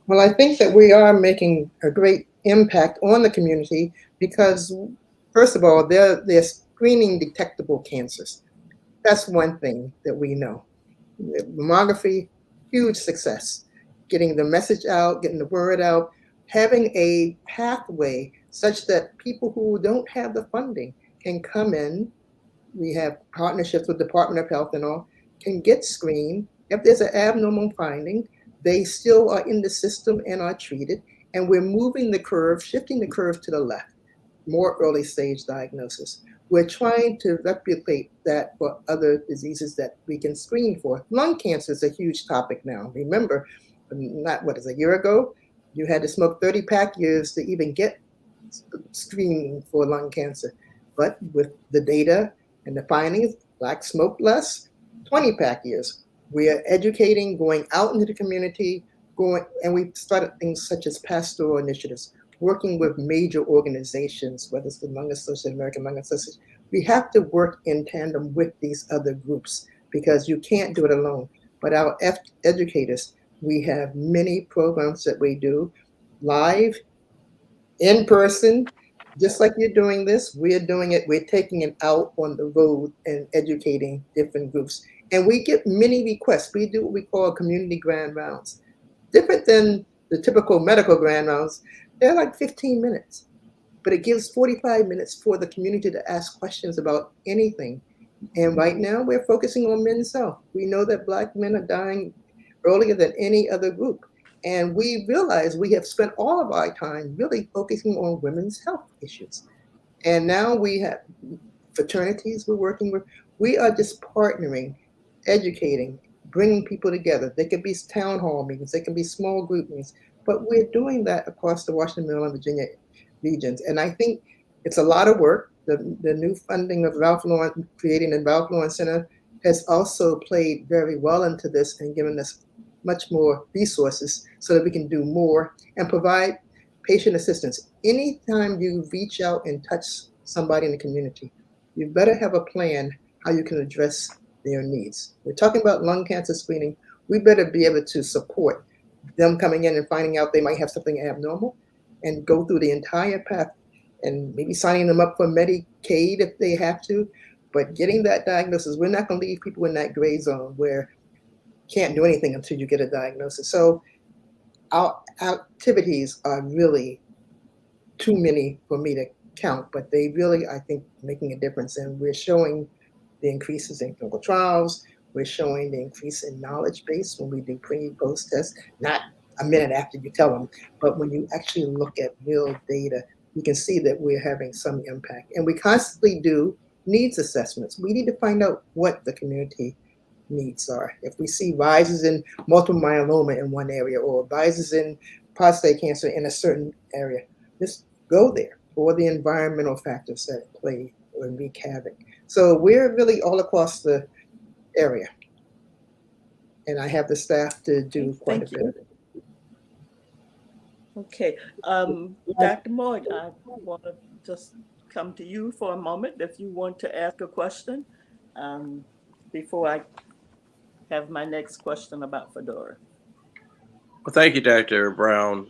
Well, I think that we are making a great impact on the community because, first of all, they're screening detectable cancers. That's one thing that we know. Mammography, huge success. Getting the message out, getting the word out, having a pathway such that people who don't have the funding can come in. We have partnerships with Department of Health and all, can get screened. If there's an abnormal finding, they still are in the system and are treated. And we're moving the curve, shifting the curve to the left, more early stage diagnosis. We're trying to replicate that for other diseases that we can screen for. Lung cancer is a huge topic now. Remember, a year ago, you had to smoke 30 pack years to even get screening for lung cancer. But with the data and the findings, Black smoke less, 20 pack years. We are educating, going out into the community, and we've started things such as pastoral initiatives, working with major organizations, whether it's the Lung Association, American Lung Association. We have to work in tandem with these other groups because you can't do it alone. But our educators, we have many programs that we do live, in person, just like you're doing this, we're doing it. We're taking it out on the road and educating different groups. And we get many requests. We do what we call community grand rounds. Different than the typical medical grand rounds, they're like 15 minutes. But it gives 45 minutes for the community to ask questions about anything. And right now we're focusing on men's health. We know that Black men are dying earlier than any other group. And we realize we have spent all of our time really focusing on women's health issues. And now we have fraternities we're working with. We are just partnering, educating, bringing people together. They could be town hall meetings, they can be small group meetings, but we're doing that across the Washington, Maryland, Virginia regions. And I think it's a lot of work. The new funding of Ralph Lauren, creating the Ralph Lauren Center, has also played very well into this and given us much more resources so that we can do more and provide patient assistance. Anytime you reach out and touch somebody in the community, you better have a plan how you can address their needs. We're talking about lung cancer screening. We better be able to support them coming in and finding out they might have something abnormal and go through the entire path and maybe signing them up for Medicaid if they have to. But getting that diagnosis, we're not going to leave people in that gray zone where can't do anything until you get a diagnosis. So our activities are really too many for me to count, but they really, I think, making a difference. And we're showing the increases in clinical trials. We're showing the increase in knowledge base when we do pre and post tests, not a minute after you tell them, but when you actually look at real data, you can see that we're having some impact. And we constantly do needs assessments. We need to find out what the community needs are. If we see rises in multiple myeloma in one area or rises in prostate cancer in a certain area, just go there, or the environmental factors that play or wreak havoc. So we're really all across the area. And I have the staff to do quite a bit of it. Okay. Dr. Moore, I want to just come to you for a moment if you want to ask a question before I have my next question about FDORA. Well, thank you, Dr. Brown.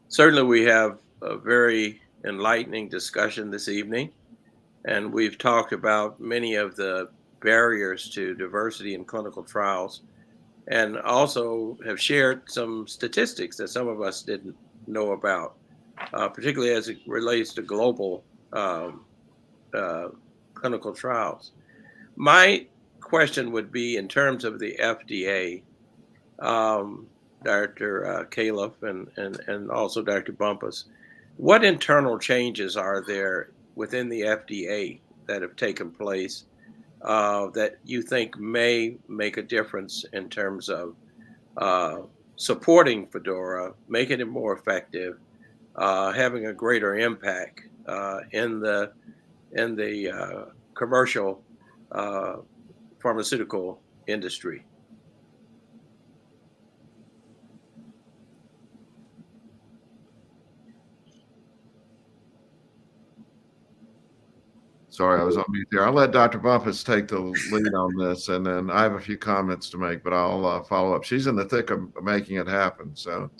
Certainly, we have a very enlightening discussion this evening, and we've talked about many of the barriers to diversity in clinical trials, and also have shared some statistics that some of us didn't know about, particularly as it relates to global uh, clinical trials. My question would be in terms of the FDA, Dr. Califf and also Dr. Bumpus, what internal changes are there within the FDA that have taken place that you think may make a difference in terms of supporting FDORA, making it more effective, having a greater impact in the commercial uh, pharmaceutical industry? Sorry, I was on mute there. I'll let Dr. Bumpus take the lead on this, and then I have a few comments to make, but I'll follow up. She's in the thick of making it happen. So,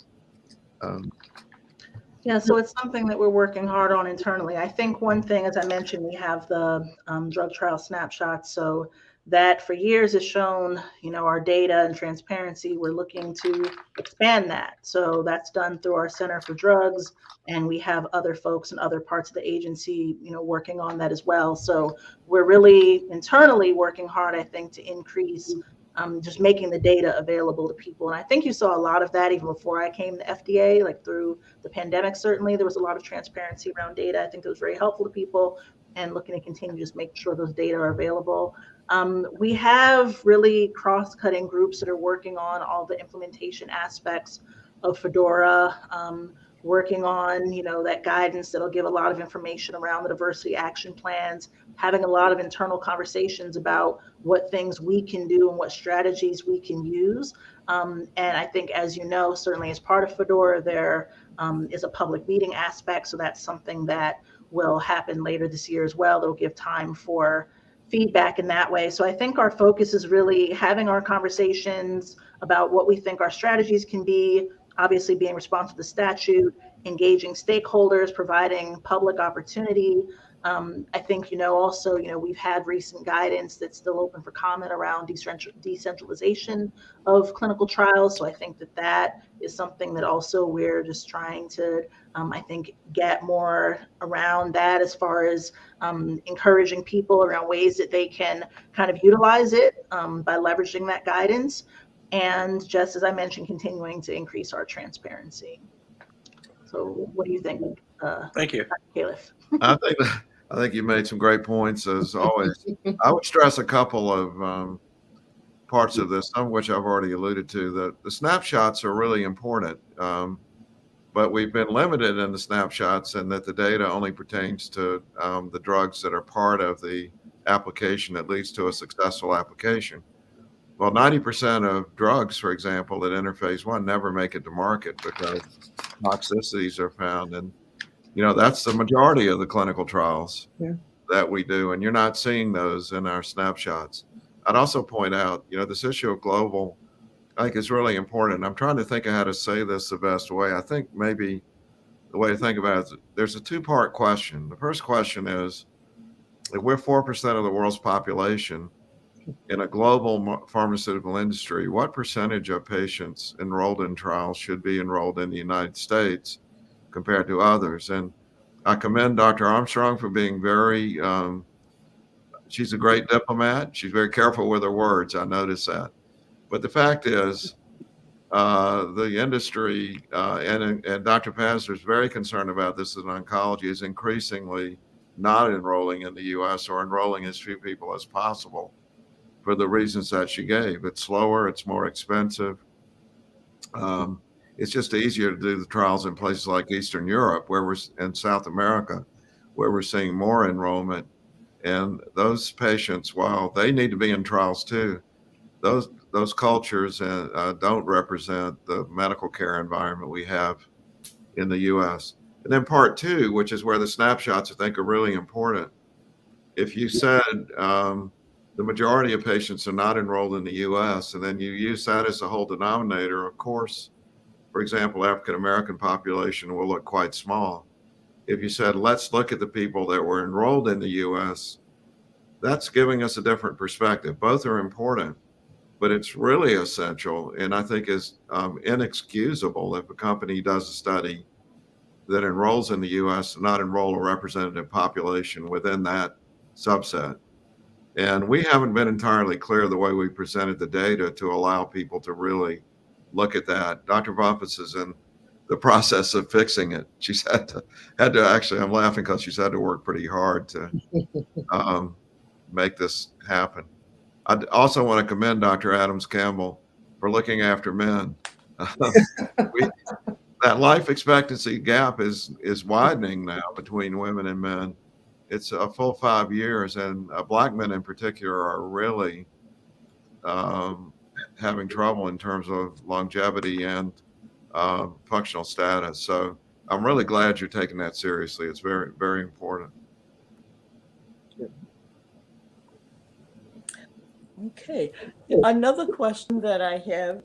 Yeah, so it's something that we're working hard on internally. I think one thing, as I mentioned, we have the drug trial snapshots. So that for years has shown, our data and transparency. We're looking to expand that. So that's done through our Center for Drugs, and we have other folks in other parts of the agency, working on that as well. So we're really internally working hard, I think, to increase just making the data available to people. And I think you saw a lot of that even before I came to FDA, like through the pandemic. Certainly there was a lot of transparency around data. I think it was very helpful to people, and looking to continue to just make sure those data are available. We have really cross-cutting groups that are working on all the implementation aspects of FDORA, working on, that guidance that'll give a lot of information around the diversity action plans, having a lot of internal conversations about what things we can do and what strategies we can use. And I think, as you know, certainly as part of FDORA, there is a public meeting aspect. So that's something that will happen later this year as well. That'll give time for feedback in that way. So I think our focus is really having our conversations about what we think our strategies can be, obviously being responsive to the statute, engaging stakeholders, providing public opportunity. I think, also, we've had recent guidance that's still open for comment around decentralization of clinical trials. So I think that is something that also we're just trying to, I think, get more around that as far as encouraging people around ways that they can kind of utilize it by leveraging that guidance. And just as I mentioned, continuing to increase our transparency. So what do you think? Thank you. Califf? I think you made some great points as always. I would stress a couple of parts of this, some of which I've already alluded to. The snapshots are really important, but we've been limited in the snapshots, and that the data only pertains to the drugs that are part of the application that leads to a successful application. Well, 90% of drugs, for example, that enter phase 1 never make it to market because toxicities are found. And, that's the majority of the clinical trials that we do. And you're not seeing those in our snapshots. I'd also point out, this issue of global, I think, is really important. I'm trying to think of how to say this the best way. I think maybe the way to think about it is there's a two-part question. The first question is, if we're 4% of the world's population, in a global pharmaceutical industry, what percentage of patients enrolled in trials should be enrolled in the United States compared to others? And I commend Dr. Armstrong for being very, she's a great diplomat. She's very careful with her words. I noticed that. But the fact is, the industry, and Dr. Pazner is very concerned about this in oncology, is increasingly not enrolling in the US or enrolling as few people as possible, for the reasons that she gave. It's slower, it's more expensive. It's just easier to do the trials in places like Eastern Europe, and South America, where we're seeing more enrollment. And those patients, while they need to be in trials too, those cultures don't represent the medical care environment we have in the US. And then part two, which is where the snapshots I think are really important. If you said the majority of patients are not enrolled in the US, and then you use that as a whole denominator, of course, for example, African American population will look quite small. If you said, let's look at the people that were enrolled in the US, that's giving us a different perspective. Both are important, but it's really essential, and I think is inexcusable if a company does a study that enrolls in the US and not enroll a representative population within that subset. And we haven't been entirely clear the way we presented the data to allow people to really look at that. Dr. Bumpus is in the process of fixing it. She's had to actually, I'm laughing because she's had to work pretty hard to make this happen. I also want to commend Dr. Adams Campbell for looking after men. That life expectancy gap is widening now between women and men. It's a full 5 years, and Black men in particular are really having trouble in terms of longevity and functional status. So I'm really glad you're taking that seriously. It's very, very important. Okay, another question that I have,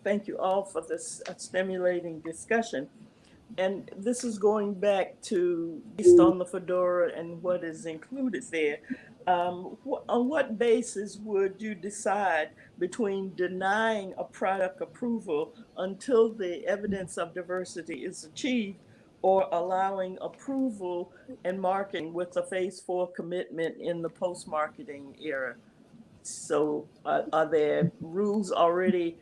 thank you all for this stimulating discussion. And this is going back to based on the FDORA and what is included there. On what basis would you decide between denying a product approval until the evidence of diversity is achieved, or allowing approval and marketing with a phase 4 commitment in the post-marketing era? So are there rules already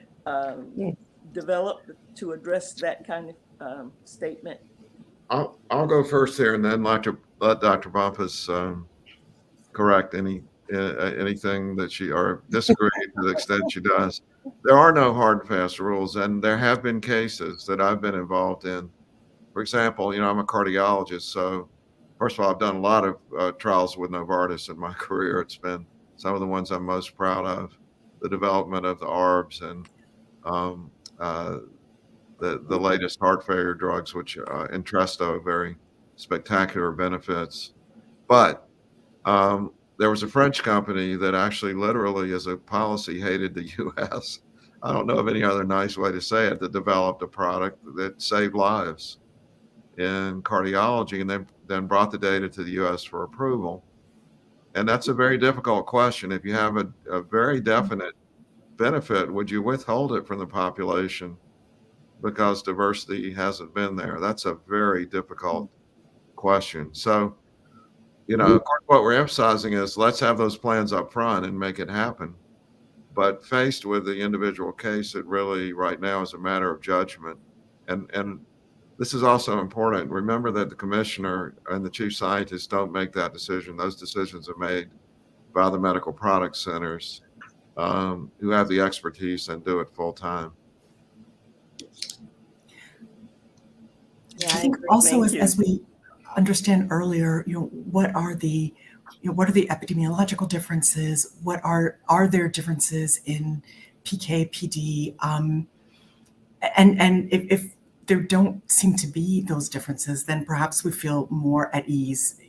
developed to address that kind of statement? I'll go first here, and then let Dr. Bumpus correct anything that she or disagree to the extent she does. There are no hard and fast rules, and there have been cases that I've been involved in. For example, I'm a cardiologist, so first of all, I've done a lot of trials with Novartis in my career. It's been some of the ones I'm most proud of, the development of the ARBs and the latest heart failure drugs, which Entresto, very spectacular benefits. But there was a French company that actually literally as a policy hated the US. I don't know of any other nice way to say it, that developed a product that saved lives in cardiology and then brought the data to the US for approval. And that's a very difficult question. If you have a very definite benefit, would you withhold it from the population because diversity hasn't been there? That's a very difficult question. So, of course, what we're emphasizing is let's have those plans up front and make it happen. But faced with the individual case, it really right now is a matter of judgment. And this is also important. Remember that the commissioner and the chief scientist don't make that decision. Those decisions are made by the medical product centers who have the expertise and do it full time. Yeah, I think also as we understand earlier, what are the epidemiological differences? What are there differences in PK, PD? And if there don't seem to be those differences, then perhaps we feel more at ease,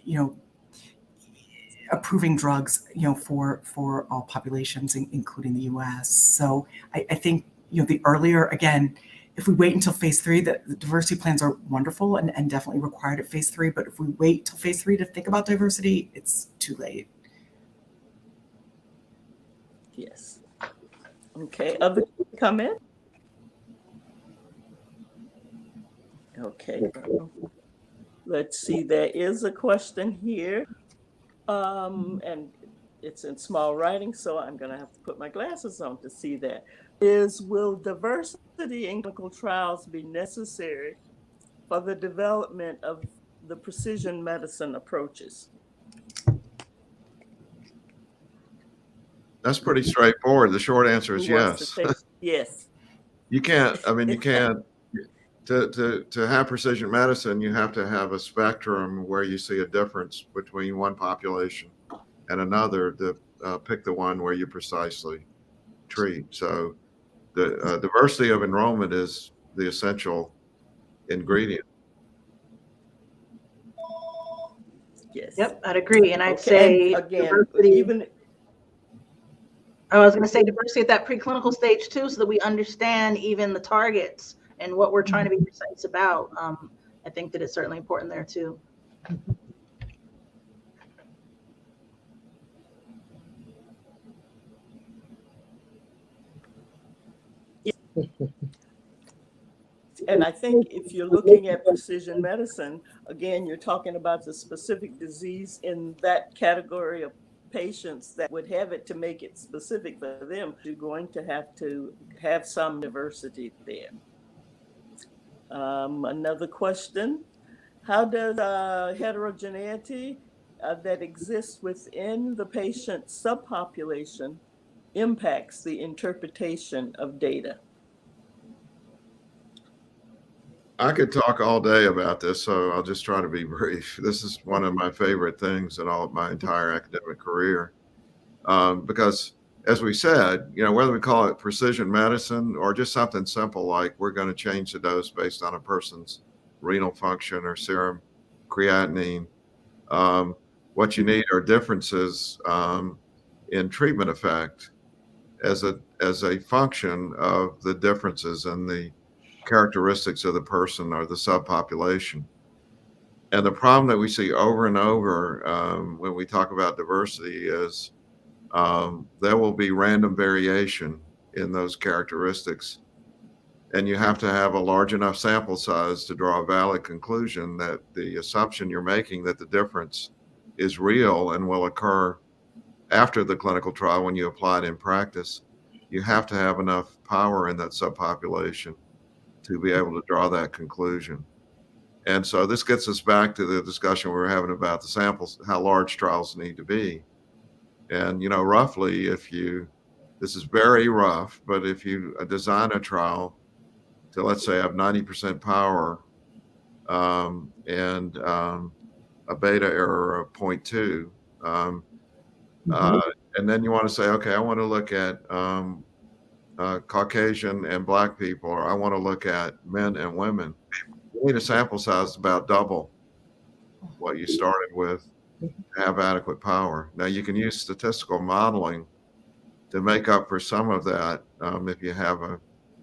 approving drugs, for all populations, including the US. So I think, the earlier, again, if we wait until phase 3, the diversity plans are wonderful and definitely required at phase 3. But if we wait till phase 3 to think about diversity, it's too late. Yes. Okay, other comment? Okay, let's see, there is a question here. And it's in small writing, so I'm gonna have to put my glasses on to see that. Will diversity in clinical trials be necessary for the development of the precision medicine approaches? That's pretty straightforward. The short answer is yes. Yes. You can't, to have precision medicine, you have to have a spectrum where you see a difference between one population and another to pick the one where you precisely treat. So the diversity of enrollment is the essential ingredient. Yes. Yep, I'd agree. And I'd Okay, say and again, diversity. even I was going to say diversity at that preclinical stage too, so that we understand even the targets and what we're trying to be precise about. I think that it's certainly important there too. and I think if you're looking at precision medicine, again, you're talking about the specific disease in that category of patients that would have it. To make it specific for them, you're going to have some diversity there. Another question: how does heterogeneity that exists within the patient subpopulation impacts the interpretation of data? I could talk all day about this, so I'll just try to be brief. This is one of my favorite things in all of my entire academic career, because, as we said, whether we call it precision medicine or just something simple like we're going to change the dose based on a person's renal function or serum creatinine, what you need are differences in treatment effect as a function of the differences in the characteristics of the person or the subpopulation. And the problem that we see over and over when we talk about diversity is there will be random variation in those characteristics. And you have to have a large enough sample size to draw a valid conclusion that the assumption you're making that the difference is real and will occur after the clinical trial when you apply it in practice. You have to have enough power in that subpopulation to be able to draw that conclusion. And so this gets us back to the discussion we were having about the samples, how large trials need to be. And, roughly, this is very rough, but if you design a trial to, let's say, have 90% power and a beta error of 0.2, and then you want to say, okay, I want to look at Caucasian and Black people, or I want to look at men and women, you need a sample size about double what you started with to have adequate power. Now, you can use statistical modeling to make up for some of that if you have a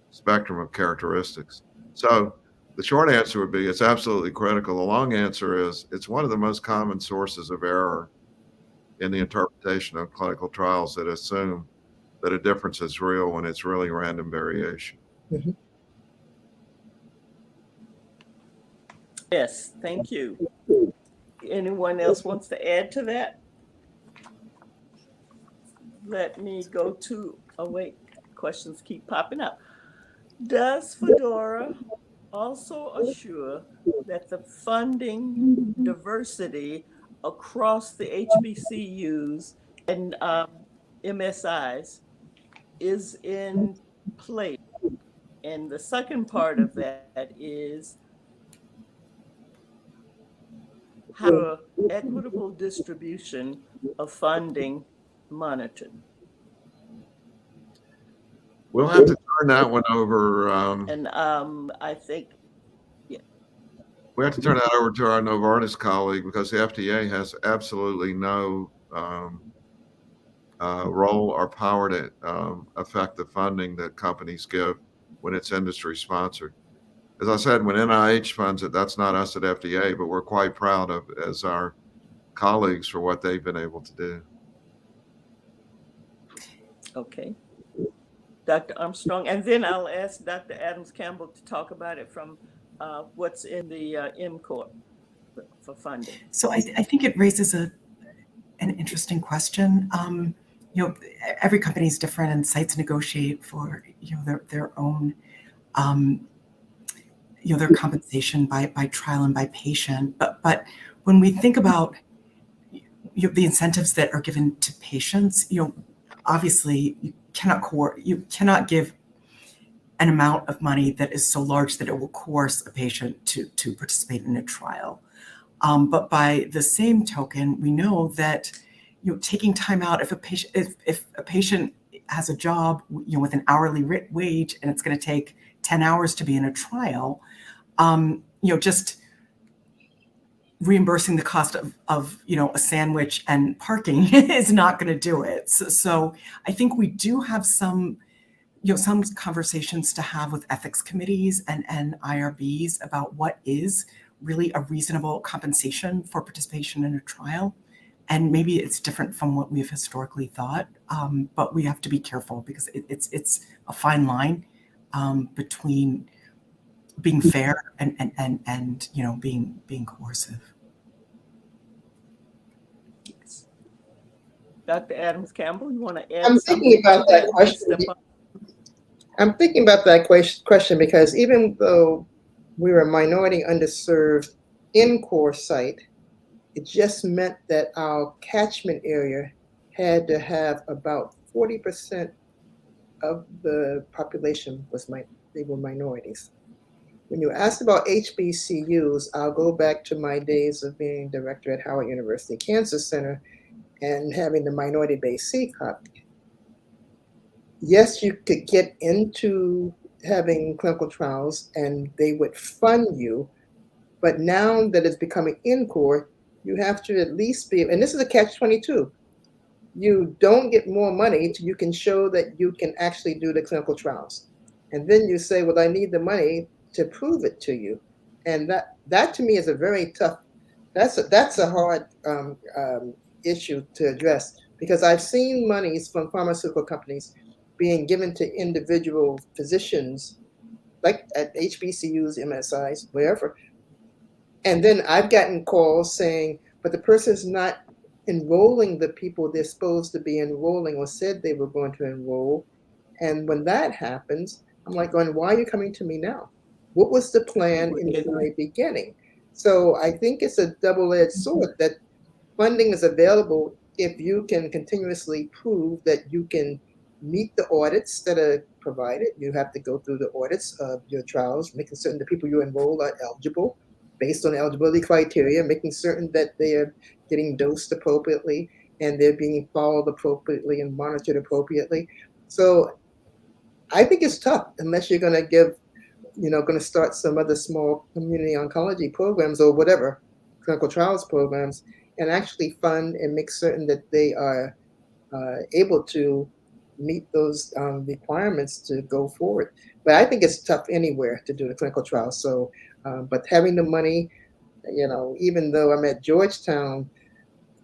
spectrum of characteristics. So the short answer would be it's absolutely critical. The long answer is it's one of the most common sources of error in the interpretation of clinical trials that assume that a difference is real when it's really random variation. Mhm. Yes, thank you. Anyone else wants to add to that? Let me go to, oh wait, questions keep popping up. Does FDORA also assure that the funding diversity across the HBCUs and MSIs is in place? And the second part of that is how equitable distribution of funding monitored? We'll have to turn that one over. And I think, yeah. We have to turn that over to our Novartis colleague because the FDA has absolutely no role or power to affect the funding that companies give when it's industry sponsored. As I said, when NIH funds it, that's not us at FDA, but we're quite proud of as our colleagues for what they've been able to do. Okay. Dr. Armstrong, and then I'll ask Dr. Adams Campbell to talk about it from what's in the MCORP for funding. So I think it raises an interesting question. Every company is different, and sites negotiate for their own their compensation by trial and by patient. But when we think about the incentives that are given to patients, obviously you cannot give an amount of money that is so large that it will coerce a patient to participate in a trial. But by the same token, we know that taking time out, if a patient has a job with an hourly wage and it's going to take 10 hours to be in a trial, just reimbursing the cost of a sandwich and parking is not going to do it. So I think we do have some conversations to have with ethics committees and IRBs about what is really a reasonable compensation for participation in a trial. And maybe it's different from what we've historically thought, but we have to be careful because it's a fine line between being fair and being coercive. Dr. Adams Campbell, you want to add I'm something? thinking about that question. Step up. I'm thinking about that question because even though we were a minority underserved in-core site, it just meant that our catchment area had to have about 40% of the population they were minorities. When you asked about HBCUs, I'll go back to my days of being director at Howard University Cancer Center and having the minority-based CCOP. Yes, you could get into having clinical trials and they would fund you, but now that it's becoming in-core, you have to at least be, and this is a catch-22. You don't get more money till you can show that you can actually do the clinical trials. And then you say, well, I need the money to prove it to you. And that to me is a very tough, that's a hard issue to address, because I've seen monies from pharmaceutical companies being given to individual physicians, like at HBCUs, MSIs, wherever. And then I've gotten calls saying, but the person's not enrolling the people they're supposed to be enrolling or said they were going to enroll. And when that happens, I'm like going, why are you coming to me now? What was the plan in the very beginning? So I think it's a double-edged sword that funding is available if you can continuously prove that you can meet the audits that are provided. You have to go through the audits of your trials, making certain the people you enroll are eligible based on eligibility criteria, making certain that they are getting dosed appropriately and they're being followed appropriately and monitored appropriately. So I think it's tough unless you're going to going to start some other small community oncology programs or whatever, clinical trials programs, and actually fund and make certain that they are able to meet those requirements to go forward. But I think it's tough anywhere to do the clinical trials. So, but having the money, even though I'm at Georgetown,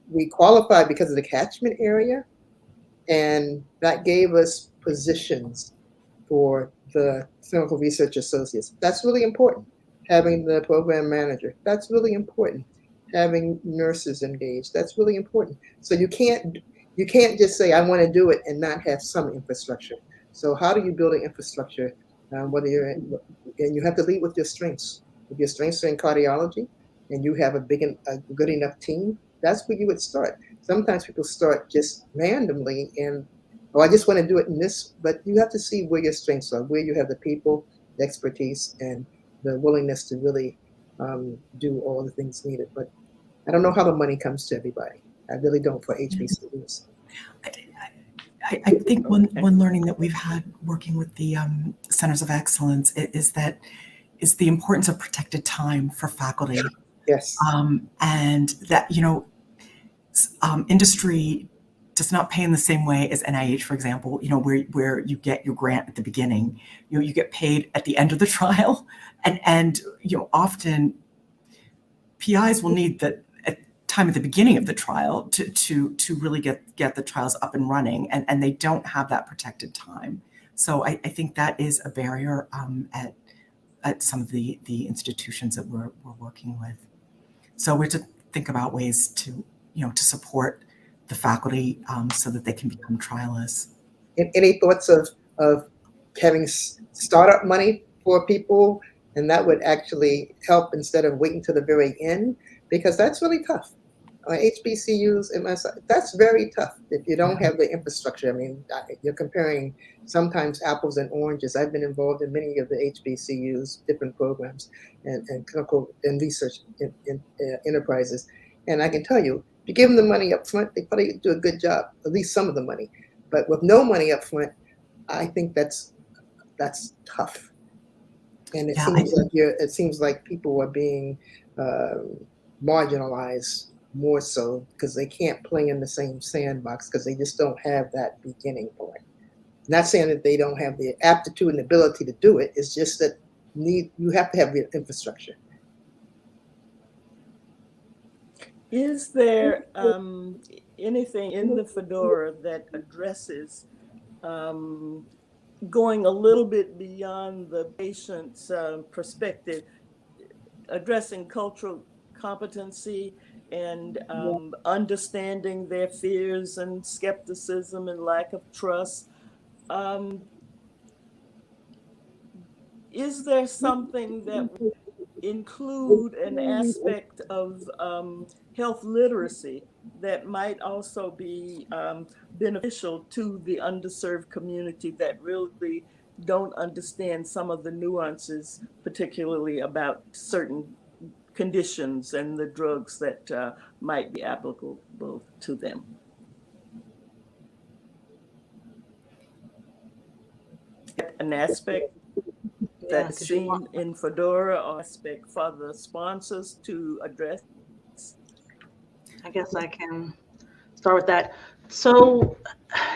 we qualified because of the catchment area, and that gave us positions for the clinical research associates. That's really important. Having the program manager, that's really important. Having nurses engaged, that's really important. So you can't just say, I want to do it and not have some infrastructure. So how do you build an infrastructure? And you have to lead with your strengths. If your strengths are in cardiology and you have a good enough team, that's where you would start. Sometimes people start just randomly and, oh, I just want to do it in this, but you have to see where your strengths are, where you have the people, the expertise, and the willingness to really do all the things needed. But I don't know how the money comes to everybody. I really don't for HBCUs. I think one learning that we've had working with the Centers of Excellence is the importance of protected time for faculty. Yes. And that, industry does not pay in the same way as NIH, for example, where you get your grant at the beginning, you get paid at the end of the trial. And often PIs will need the time at the beginning of the trial to really get the trials up and running, and they don't have that protected time. So I think that is a barrier at some of the institutions that we're working with. So we're to think about ways to support the faculty so that they can become trialists. Any thoughts of having startup money for people, and that would actually help instead of waiting to the very end, because that's really tough. HBCUs, that's very tough if you don't have the infrastructure. I mean, you're comparing sometimes apples and oranges. I've been involved in many of the HBCUs, different programs and clinical and research enterprises. And I can tell you, if you give them the money up front, they probably do a good job, at least some of the money. But with no money up front, I think that's tough. And it seems like people are being marginalized more so because they can't play in the same sandbox because they just don't have that beginning point. Not saying that they don't have the aptitude and ability to do it. It's just that you have to have the infrastructure. Is there anything in the FDORA that addresses going a little bit beyond the patient's perspective, addressing cultural competency and understanding their fears and skepticism and lack of trust? Is there something that would include an aspect of health literacy that might also be beneficial to the underserved community that really don't understand some of the nuances, particularly about certain conditions and the drugs that might be applicable to them? An aspect that's seen in FDORA, or aspect for the sponsors to address? I guess I can start with that. So,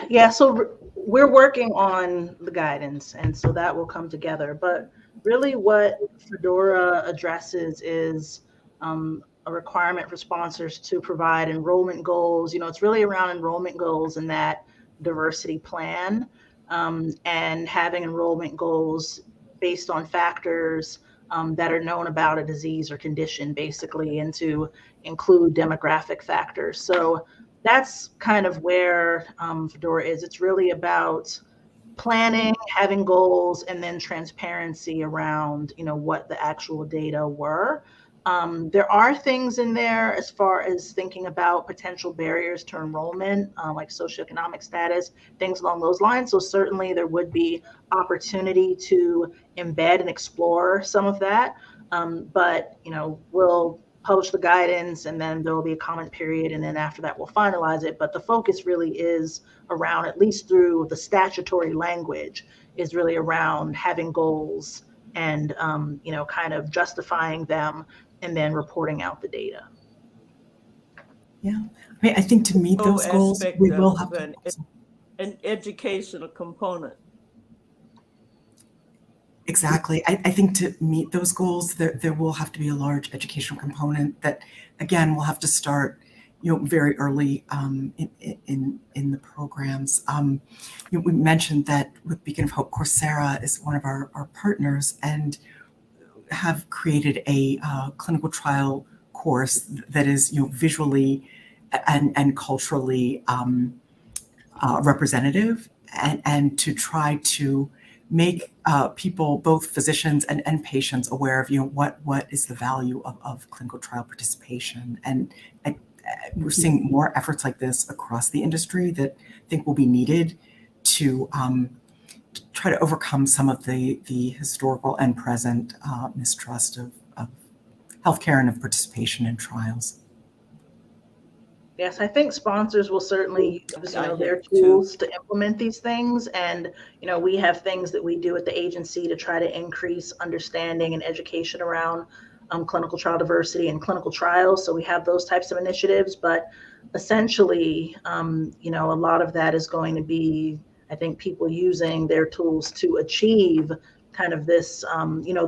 yeah, so we're working on the guidance, and so that will come together. But really what FDORA addresses is a requirement for sponsors to provide enrollment goals. It's really around enrollment goals in that diversity plan, and having enrollment goals based on factors that are known about a disease or condition, basically, and to include demographic factors. So that's kind of where FDORA is. It's really about planning, having goals, and then transparency around, what the actual data were. There are things in there as far as thinking about potential barriers to enrollment, like socioeconomic status, things along those lines. So certainly there would be opportunity to embed and explore some of that. But, we'll publish the guidance, and then there will be a comment period, and then after that we'll finalize it. But the focus really is around, at least through the statutory language, is really around having goals and kind of justifying them and then reporting out the data. Yeah, I think to meet those goals, we will have an educational component. Exactly. I think to meet those goals, there will have to be a large educational component that, again, we'll have to start, very early in the programs. We mentioned that with Beacon of Hope, Coursera is one of our partners and have created a clinical trial course that is, visually and culturally representative, and to try to make people, both physicians and patients, aware of what is the value of clinical trial participation. And we're seeing more efforts like this across the industry that I think will be needed to try to overcome some of the historical and present mistrust of healthcare and of participation in trials. Yes, I think sponsors will certainly use their tools to implement these things. And, we have things that we do at the agency to try to increase understanding and education around clinical trial diversity and clinical trials. So we have those types of initiatives. But essentially, a lot of that is going to be, I think, people using their tools to achieve kind of this,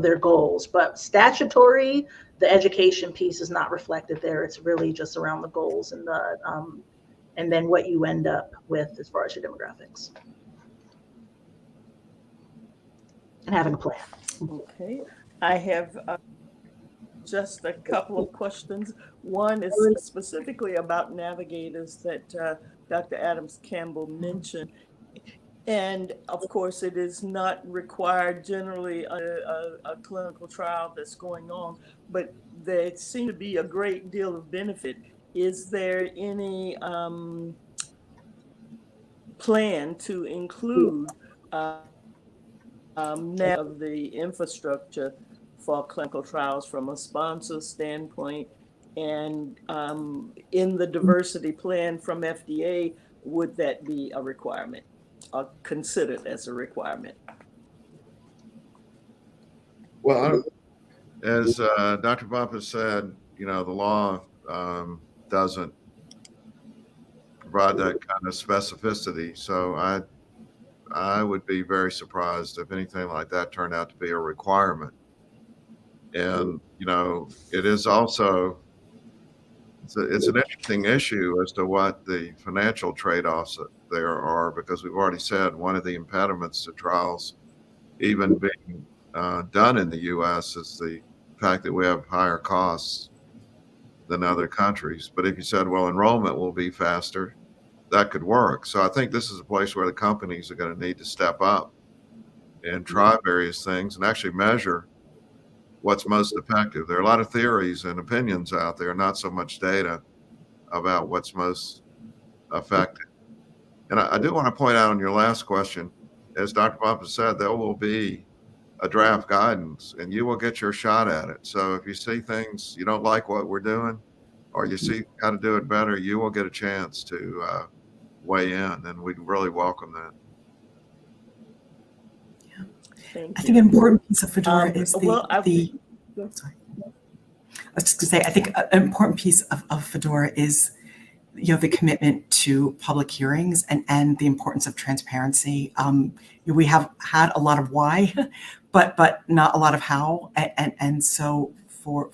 their goals. But statutory, the education piece is not reflected there. It's really just around the goals and and then what you end up with as far as your demographics and having a plan. Okay, I have just a couple of questions. One is specifically about navigators that Dr. Adams Campbell mentioned. And of course, it is not required generally a clinical trial that's going on, but there seems to be a great deal of benefit. Is there any plan to include of the infrastructure for clinical trials from a sponsor standpoint? And in the diversity plan from FDA, would that be a requirement? Are considered as a requirement? Well, as Dr. Bob has said, the law doesn't provide that kind of specificity. So I would be very surprised if anything like that turned out to be a requirement. And, it is also, it's an interesting issue as to what the financial trade-offs there are, because we've already said one of the impediments to trials even being done in the U.S. is the fact that we have higher costs than other countries. But if you said, well, enrollment will be faster, that could work. So I think this is a place where the companies are going to need to step up and try various things and actually measure what's most effective. There are a lot of theories and opinions out there, not so much data about what's most effective. And I do want to point out on your last question, as Dr. Papa said, there will be a draft guidance and you will get your shot at it. So if you see things you don't like what we're doing, or you see how to do it better, you will get a chance to weigh in, and we'd really welcome that. I think an important piece of FDORA is sorry. I was just going to say, I think an important piece of FDORA is, the commitment to public hearings and the importance of transparency. We have had a lot of why, but not a lot of how, and so for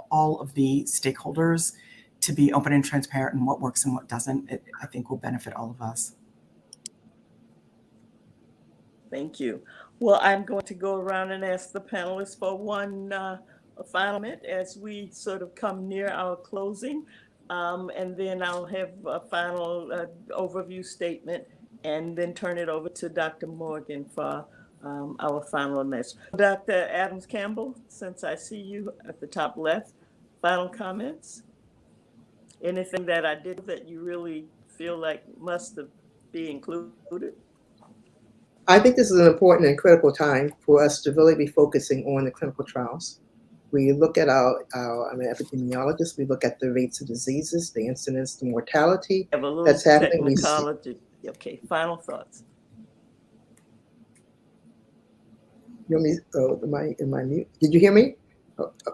all of the stakeholders to be open and transparent in what works and what doesn't, I think will benefit all of us. Thank you. Well, I'm going to go around and ask the panelists for one final minute as we sort of come near our closing. And then I'll have a final overview statement and then turn it over to Dr. Morgan for our final message. Dr. Adams Campbell, since I see you at the top left, final comments? Anything that I did that you really feel like must be included? I think this is an important and critical time for us to really be focusing on the clinical trials. We look at our epidemiologists, we look at the rates of diseases, the incidence, the mortality that's happening. Technicology. Okay, final thoughts. Am I mute? Did you hear me?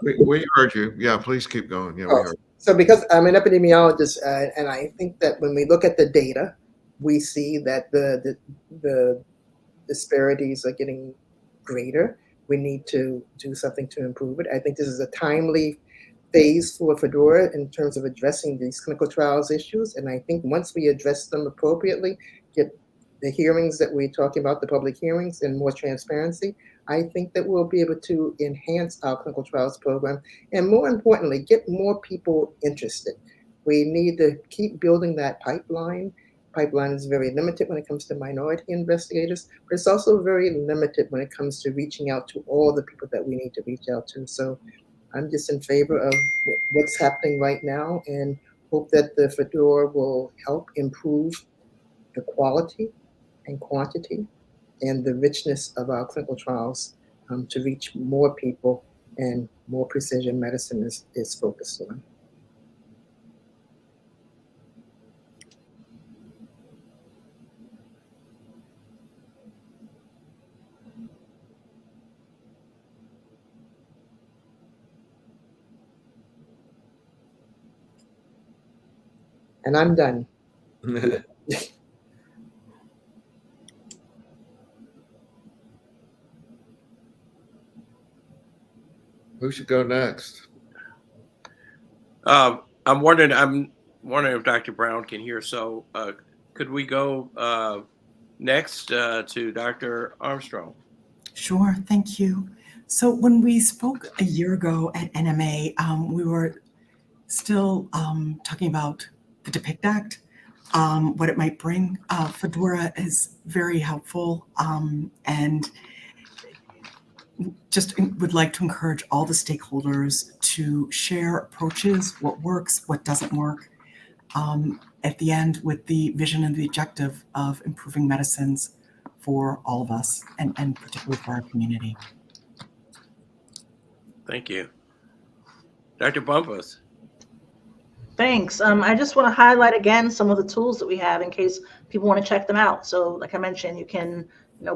We heard you. Yeah, please keep going. Yeah, we heard. So because I'm an epidemiologist, and I think that when we look at the data, we see that the disparities are getting greater. We need to do something to improve it. I think this is a timely phase for FDORA in terms of addressing these clinical trials issues. And I think once we address them appropriately, get the hearings that we're talking about, the public hearings, and more transparency, I think that we'll be able to enhance our clinical trials program. And more importantly, get more people interested. We need to keep building that pipeline. Pipeline is very limited when it comes to minority investigators, but it's also very limited when it comes to reaching out to all the people that we need to reach out to. So I'm just in favor of what's happening right now and hope that the FDORA will help improve the quality and quantity and the richness of our clinical trials to reach more people, and more precision medicine is focused on. And I'm done. Who should go next? I'm wondering if Dr. Brown can hear. So could we go next to Dr. Armstrong? Sure, thank you. So when we spoke a year ago at NMA, we were still talking about the DEPICT Act, what it might bring. FDORA is very helpful, and just would like to encourage all the stakeholders to share approaches, what works, what doesn't work, at the end with the vision and the objective of improving medicines for all of us, and particularly for our community. Thank you. Dr. Bumpus. Thanks. I just want to highlight again some of the tools that we have in case people want to check them out. So like I mentioned, you can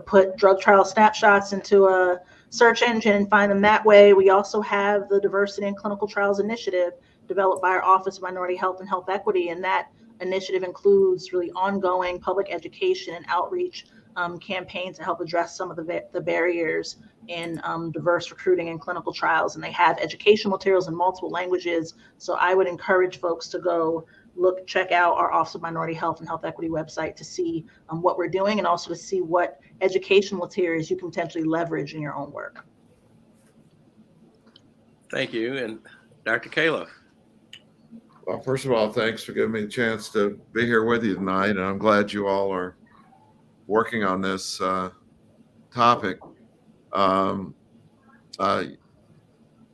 put drug trial snapshots into a search engine and find them that way. We also have the Diversity in Clinical Trials Initiative developed by our Office of Minority Health and Health Equity, and that initiative includes really ongoing public education and outreach campaigns to help address some of the barriers in diverse recruiting and clinical trials. And they have educational materials in multiple languages. So I would encourage folks to go check out our Office of Minority Health and Health Equity website to see what we're doing, and also to see what educational materials you can potentially leverage in your own work. Thank you. And Dr. Califf. Well, first of all, thanks for giving me the chance to be here with you tonight. And I'm glad you all are working on this topic. Some of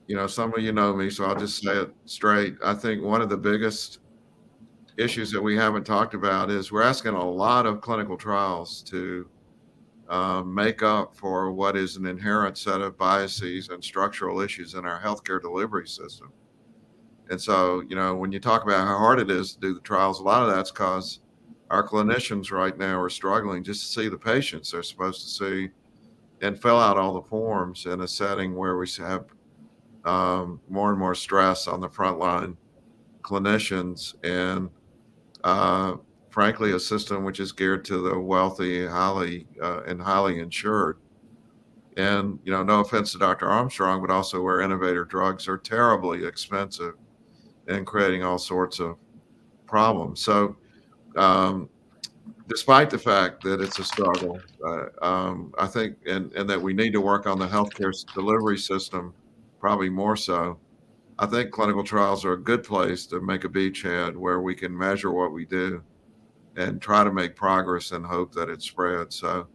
you know me, so I'll just say it straight. I think one of the biggest issues that we haven't talked about is we're asking a lot of clinical trials to make up for what is an inherent set of biases and structural issues in our healthcare delivery system. And so, when you talk about how hard it is to do the trials, a lot of that's because our clinicians right now are struggling just to see the patients they're supposed to see and fill out all the forms in a setting where we have more and more stress on the frontline clinicians and frankly, a system which is geared to the wealthy, highly insured. And, no offense to Dr. Armstrong, but also where innovator drugs are terribly expensive and creating all sorts of problems. So, despite the fact that it's a struggle, I think, and that we need to work on the healthcare delivery system, probably more so, I think clinical trials are a good place to make a beachhead where we can measure what we do and try to make progress and hope that it spreads. So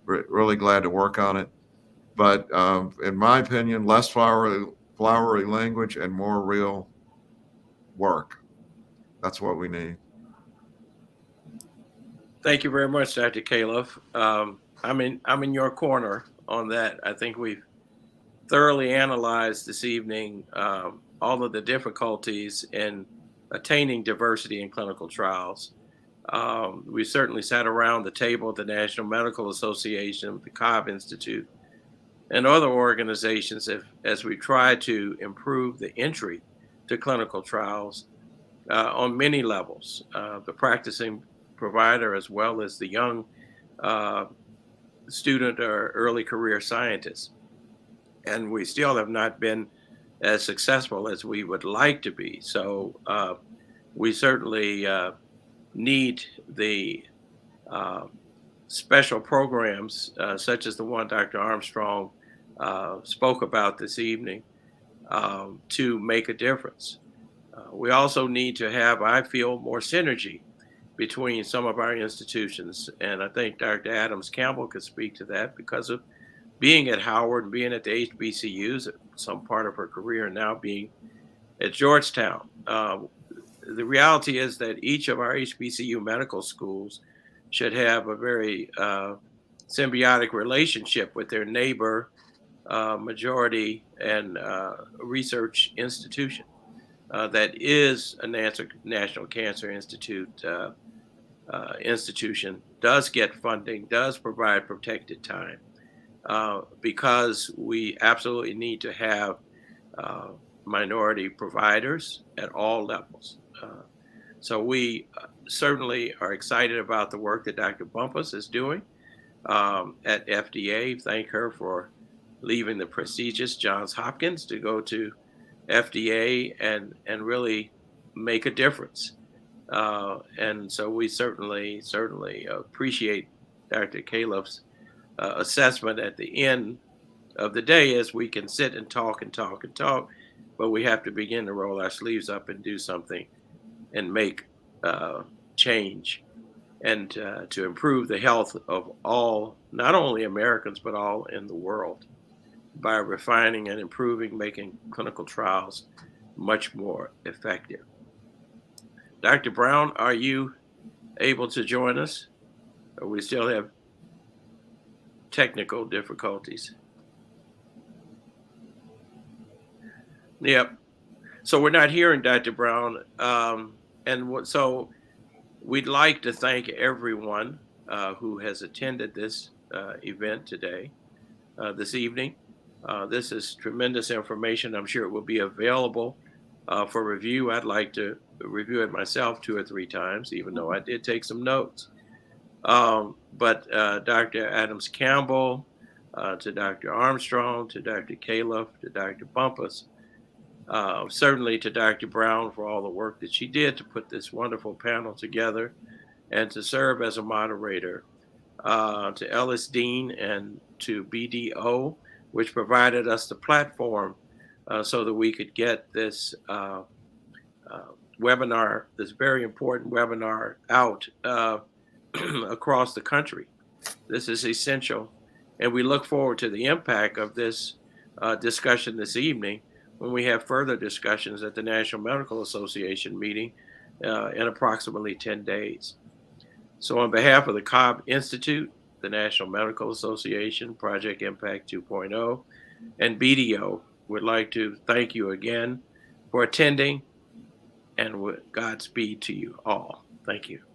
really glad to work on it. But in my opinion, less flowery language and more real work. That's what we need. Thank you very much, Dr. Califf. I'm in your corner on that. I think we've thoroughly analyzed this evening all of the difficulties in attaining diversity in clinical trials. We certainly sat around the table at the National Medical Association, the Cobb Institute, and other organizations as we try to improve the entry to clinical trials on many levels, the practicing provider as well as the young student or early career scientist. And we still have not been as successful as we would like to be. So we certainly need the special programs such as the one Dr. Armstrong spoke about this evening to make a difference. We also need to have, I feel, more synergy between some of our institutions. And I think Dr. Adams Campbell could speak to that because of being at Howard and being at the HBCUs at some part of her career and now being at Georgetown. The reality is that each of our HBCU medical schools should have a very symbiotic relationship with their neighbor, majority, and research institution that is a National Cancer Institute institution, does get funding, does provide protected time. Because we absolutely need to have minority providers at all levels. So we certainly are excited about the work that Dr. Bumpus is doing at FDA. Thank her for leaving the prestigious Johns Hopkins to go to FDA and really make a difference. And so we certainly appreciate Dr. Califf's assessment at the end of the day is we can sit and talk, but we have to begin to roll our sleeves up and do something and make change and to improve the health of all, not only Americans, but all in the world by refining and improving, making clinical trials much more effective. Dr. Brown, are you able to join us? Or we still have technical difficulties? Yep. So we're not hearing Dr. Brown. So we'd like to thank everyone who has attended this event today. this evening. This is tremendous information. I'm sure it will be available for review. I'd like to review it myself 2 or 3 times, even though I did take some notes. But Dr. Adams Campbell, to Dr. Armstrong, to Dr. Califf, to Dr. Bumpus, certainly to Dr. Brown for all the work that she did to put this wonderful panel together and to serve as a moderator, to Ellis Dean and to BDO, which provided us the platform so that we could get this webinar, this very important webinar out across the country. This is essential. And we look forward to the impact of this discussion this evening when we have further discussions at the National Medical Association meeting in approximately 10 days. So on behalf of the Cobb Institute, the National Medical Association, Project Impact 2.0, and BDO, would like to thank you again for attending, and Godspeed to you all. Thank you.